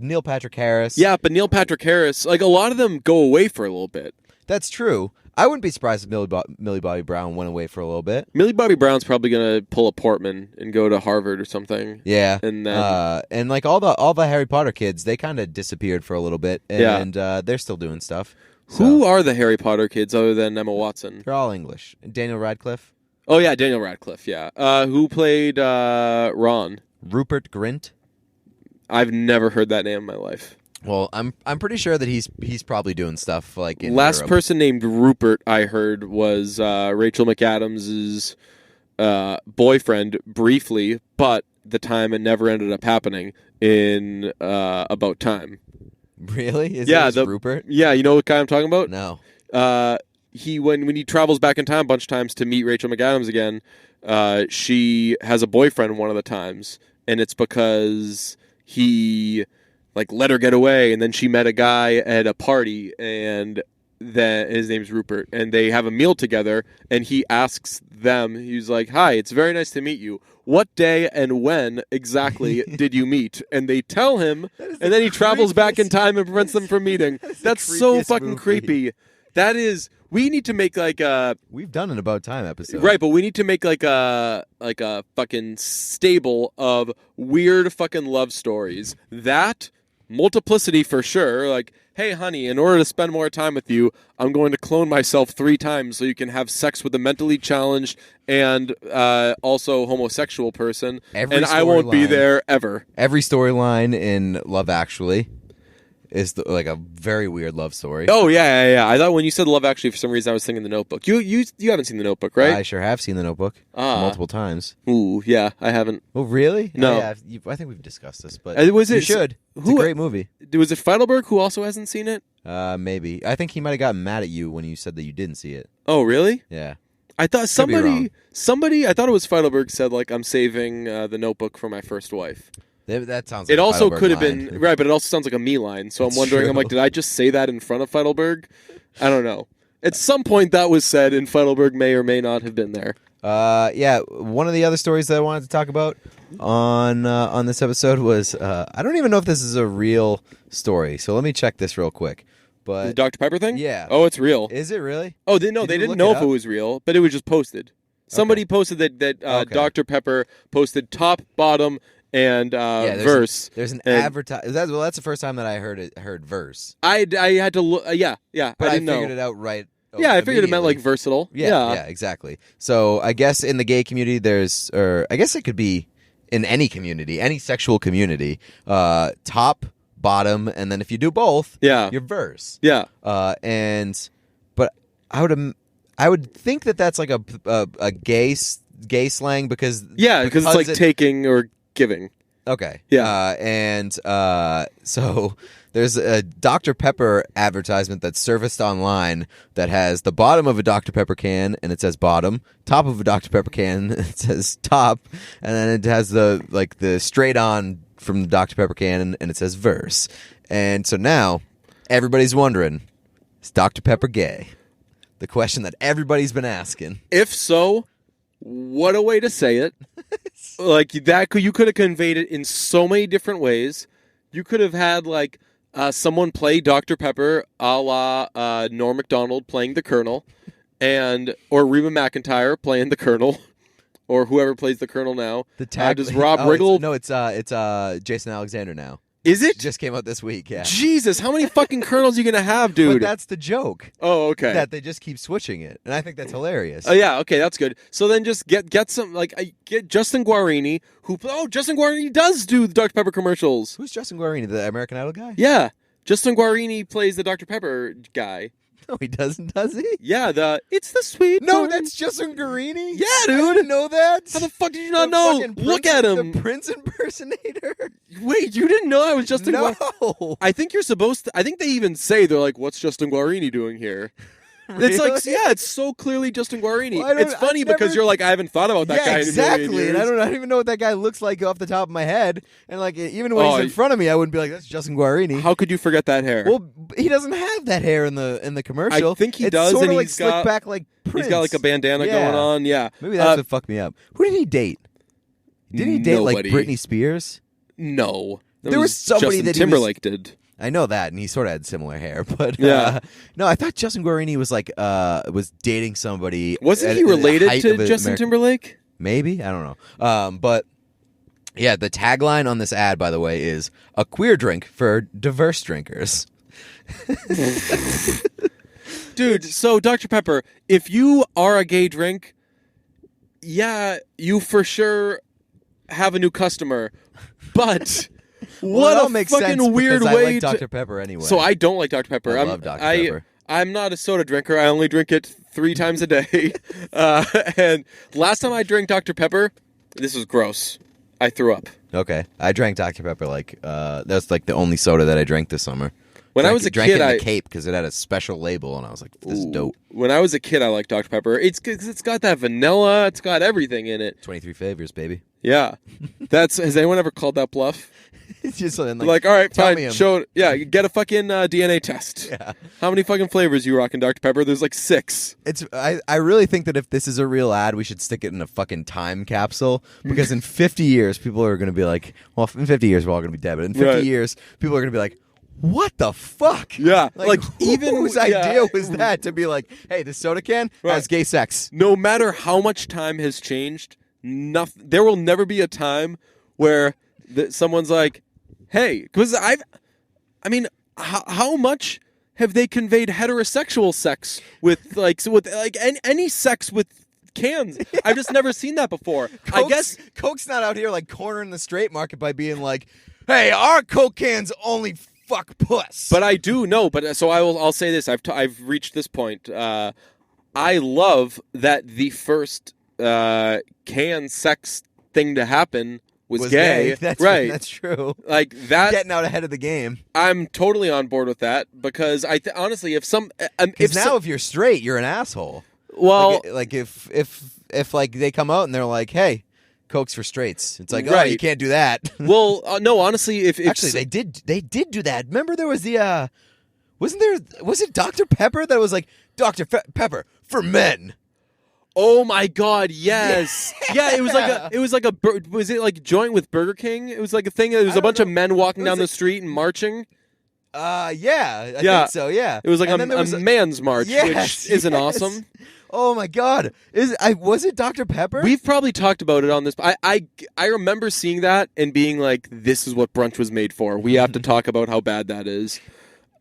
Neil Patrick Harris. Yeah, but Neil Patrick Harris, like a lot of them go away for a little bit. That's true. I wouldn't be surprised if Millie Bobby Brown went away for a little bit. Millie Bobby Brown's probably gonna pull a Portman and go to Harvard or something. Yeah, and then and like all the Harry Potter kids, they kind of disappeared for a little bit, and they're still doing stuff. So. Who are the Harry Potter kids other than Emma Watson? They're all English. Daniel Radcliffe. Oh yeah, Daniel Radcliffe. Yeah, who played Ron? Rupert Grint. I've never heard that name in my life. Well, I'm pretty sure that he's probably doing stuff like in Last Europe. person named Rupert I heard was Rachel McAdams' boyfriend briefly, but the time it never ended up happening in About Time. Really? Is it Rupert? Yeah, you know what guy I'm talking about? No. He when he travels back in time a bunch of times to meet Rachel McAdams again, she has a boyfriend one of the times, and it's because he like let her get away, and then she met a guy at a party, and then his name's Rupert, and they have a meal together, and he asks them, he's like, "Hi, it's very nice to meet you. What day and when exactly did you meet?" And they tell him, and then he travels back in time and prevents them from meeting. That's so fucking creepy. That is. We need to make like a. We've done an About Time episode, right? But we need to make like a fucking stable of weird fucking love stories. That multiplicity for sure. Like, hey, honey, in order to spend more time with you, I'm going to clone myself 3 times so you can have sex with a mentally challenged and also homosexual person, and I won't be there ever. Every storyline in Love Actually is like a very weird love story. Oh yeah. I thought when you said Love Actually, for some reason I was thinking The Notebook. You haven't seen The Notebook, right? I sure have seen The Notebook multiple times. Ooh, yeah, I haven't. Oh, really? No. Oh, yeah, I think we've discussed this, but you should. It's a great movie. Was it Feidelberg who also hasn't seen it? Maybe. I think he might have gotten mad at you when you said that you didn't see it. Oh, really? Yeah. I thought somebody, I thought it was Feidelberg said like, I'm saving The Notebook for my first wife. That sounds like it also Feidelberg could have line. been right, but it also sounds like a me line. So I'm wondering, true. I'm like, did I just say that in front of Feidelberg? I don't know. At some point that was said, and Feidelberg may or may not have been there. Yeah. One of the other stories that I wanted to talk about on this episode was I don't even know if this is a real story. So let me check this real quick. But the Dr. Pepper thing? Yeah. Oh, it's real. Is it really? Oh, they didn't know if it was real, but it was just posted. Somebody posted that Okay. Dr. Pepper posted top, bottom, and verse. There's an advertise. Well, that's the first time that I heard verse. I had to look. Yeah. But I didn't figured know. it out right. Yeah, I figured it meant like versatile. Yeah, exactly. So I guess in the gay community, I guess it could be in any community, any sexual community, top, bottom, and then if you do both, you're verse. Yeah. But I would think that that's like a gay slang because because it's like taking or giving. Okay. Yeah. So there's a Dr. Pepper advertisement that's surfaced online that has the bottom of a Dr. Pepper can and it says bottom, top of a Dr. Pepper can it says top, and then it has the straight on from the Dr. Pepper can and it says verse. And so now everybody's wondering, is Dr. Pepper gay? The question that everybody's been asking. If so, what a way to say it. Like that, you could have conveyed it in so many different ways. You could have had like someone play Dr. Pepper a la Norm Macdonald playing the Colonel, or Reba McEntire playing the Colonel, or whoever plays the Colonel now. Does Rob Riggle? It's Jason Alexander now. Is it? Just came out this week, yeah. Jesus, how many fucking Colonels are you going to have, dude? But that's the joke. Oh, okay. That they just keep switching it. And I think that's hilarious. Oh, yeah, okay, that's good. So then just get some, get Justin Guarini, Justin Guarini does do the Dr. Pepper commercials. Who's Justin Guarini, the American Idol guy? Yeah, Justin Guarini plays the Dr. Pepper guy. No, he doesn't, does he? Yeah, it's the sweet. No, that's Justin Guarini? Yeah, dude. I didn't know that. How the fuck did you not know? Look at him. The Prince impersonator. Wait, you didn't know I was Justin Guarini? No. I think you're supposed to. I think they even say, they're like, what's Justin Guarini doing here? It's like, Really? yeah, it's so clearly Justin Guarini. Well, It's funny because you're like, I haven't thought about that guy in a exactly. million And I years. don't even know what that guy looks like off the top of my head. And like, even when he's in front of me, I wouldn't be like, "That's Justin Guarini." How could you forget that hair? Well, he doesn't have that hair in the commercial. I think he it's does, Sort and of like he's slick got back like Prince. He's got like a bandana going on. Yeah, maybe that's what fucked me up. Who did he date? Didn't he date like Nobody. Britney Spears? No, There was somebody Justin that Timberlake did. I know that, and he sort of had similar hair, but Yeah. no, I thought Justin Guarini was like was dating somebody. Wasn't at he the related height to of his Justin Timberlake? Maybe, I don't know. But yeah, the tagline on this ad, by the way, is a queer drink for diverse drinkers. Dude, so Dr. Pepper, if you are a gay drink, yeah, you for sure have a new customer, but. What well, a makes fucking sense weird because way I like to... Dr. Pepper anyway. So I don't like Dr. Pepper. I love Dr. Pepper. I'm not a soda drinker. I only drink it 3 times a day. And last time I drank Dr. Pepper, this was gross. I threw up. Okay, I drank Dr. Pepper like that's like the only soda that I drank this summer. When I was a drank kid, it in the Cape because it had a special label, and I was like, "This is dope." When I was a kid, I liked Dr. Pepper. It's got that vanilla. It's got everything in it. 23 flavors, baby. Yeah, has anyone ever called that bluff? It's just something Like, all right, tell fine. me 'em. Get a fucking DNA test. Yeah. How many fucking flavors you rocking, Dr. Pepper? There's like 6. I really think that if this is a real ad, we should stick it in a fucking time capsule because in 50 years, people are going to be like, well, in 50 years, we're all going to be dead, but in 50 years, people are going to be like, what the fuck? Yeah, like even whose idea was that to be like, hey, this soda can has gay sex? No matter how much time has changed, there will never be a time where someone's like, hey, because how much have they conveyed heterosexual sex with any sex with cans? I've just never seen that before. I guess Coke's not out here like cornering the straight market by being like, hey, our Coke cans only fuck puss. But I do know. But so I'll say this. I've reached this point. I love that the first can sex thing to happen was gay. That's right. That's true. Like that, getting out ahead of the game. I'm totally on board with that because honestly, if you're straight, you're an asshole. Well, like if like they come out and they're like, hey, Coke's for straights. It's like, oh, right. you can't do that. Well, no, honestly, if actually they did do that. Remember there was the was it Dr. Pepper that was like Dr. Pepper for men? Oh my God! Yes, yeah. It was like a was it like joint with Burger King? It was like a thing. It was a bunch of men walking down the street and marching. I think so. Yeah, it was like a man's march, which isn't awesome. Oh my God! Was it Dr. Pepper? We've probably talked about it on this. I remember seeing that and being like, "This is what brunch was made for." We have to talk about how bad that is.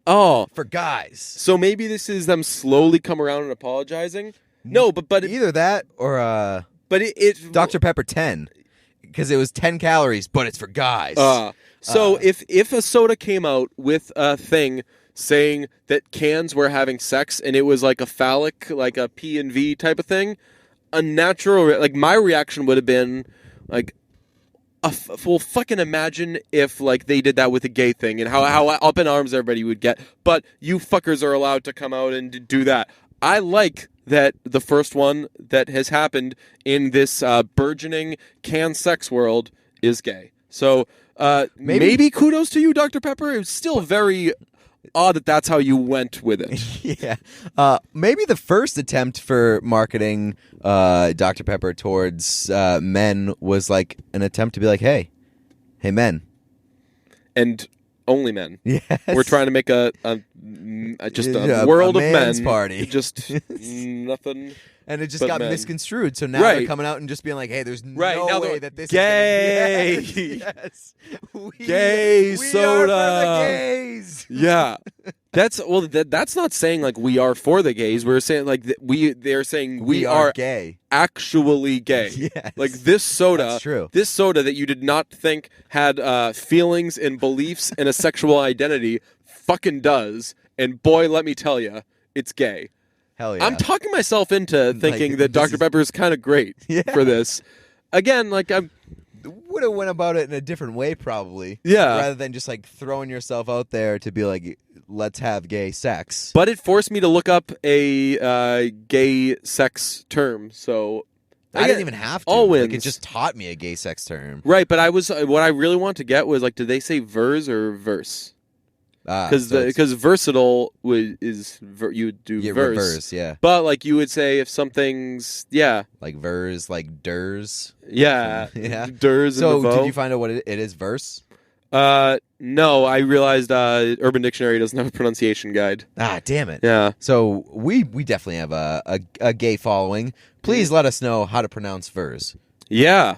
Oh, for guys. So maybe this is them slowly come around and apologizing. No, but either that or but it Dr. Pepper 10 because it was 10 calories, but it's for guys. So if a soda came out with a thing saying that cans were having sex and it was like a phallic, like a P and V type of thing, a natural like my reaction would have been like, well, fucking imagine if like they did that with a gay thing and how up in arms everybody would get. But you fuckers are allowed to come out and do that. I like that the first one that has happened in this burgeoning can sex world is gay. So maybe kudos to you, Dr. Pepper. It's still very odd that that's how you went with it. Yeah. Maybe the first attempt for marketing Dr. Pepper towards men was like an attempt to be like, hey, men. And only men. Yes. We're trying to make a world of men party. Just nothing. And it just got misconstrued. So now they're coming out and just being like, hey, there's no way that this gay. is yes. Gay soda. We are for the gays. Yeah. That's not saying like we are for the gays. We're saying like they're saying we are gay. Actually gay. Yes. Like this soda. That's true. This soda that you did not think had feelings and beliefs and a sexual identity fucking does. And boy, let me tell you, it's gay. Hell yeah. I'm talking myself into thinking that Dr. Pepper is kind of great for this. Again, like would have went about it in a different way, probably. Yeah. Rather than just like throwing yourself out there to be like, let's have gay sex. But it forced me to look up a gay sex term. So I didn't even have to. All Like, wins. it just taught me a gay sex term. Right, but what I really want to get was like, did they say vers or verse? Because versatile you would do verse. Reverse, yeah. But like you would say if something's Like vers, like ders. yeah Yeah. ders. So in the did you find out what it is? Verse? No, I realized Urban Dictionary doesn't have a pronunciation guide. Ah, damn it. Yeah. So we definitely have a gay following. Please let us know how to pronounce vers. Yeah.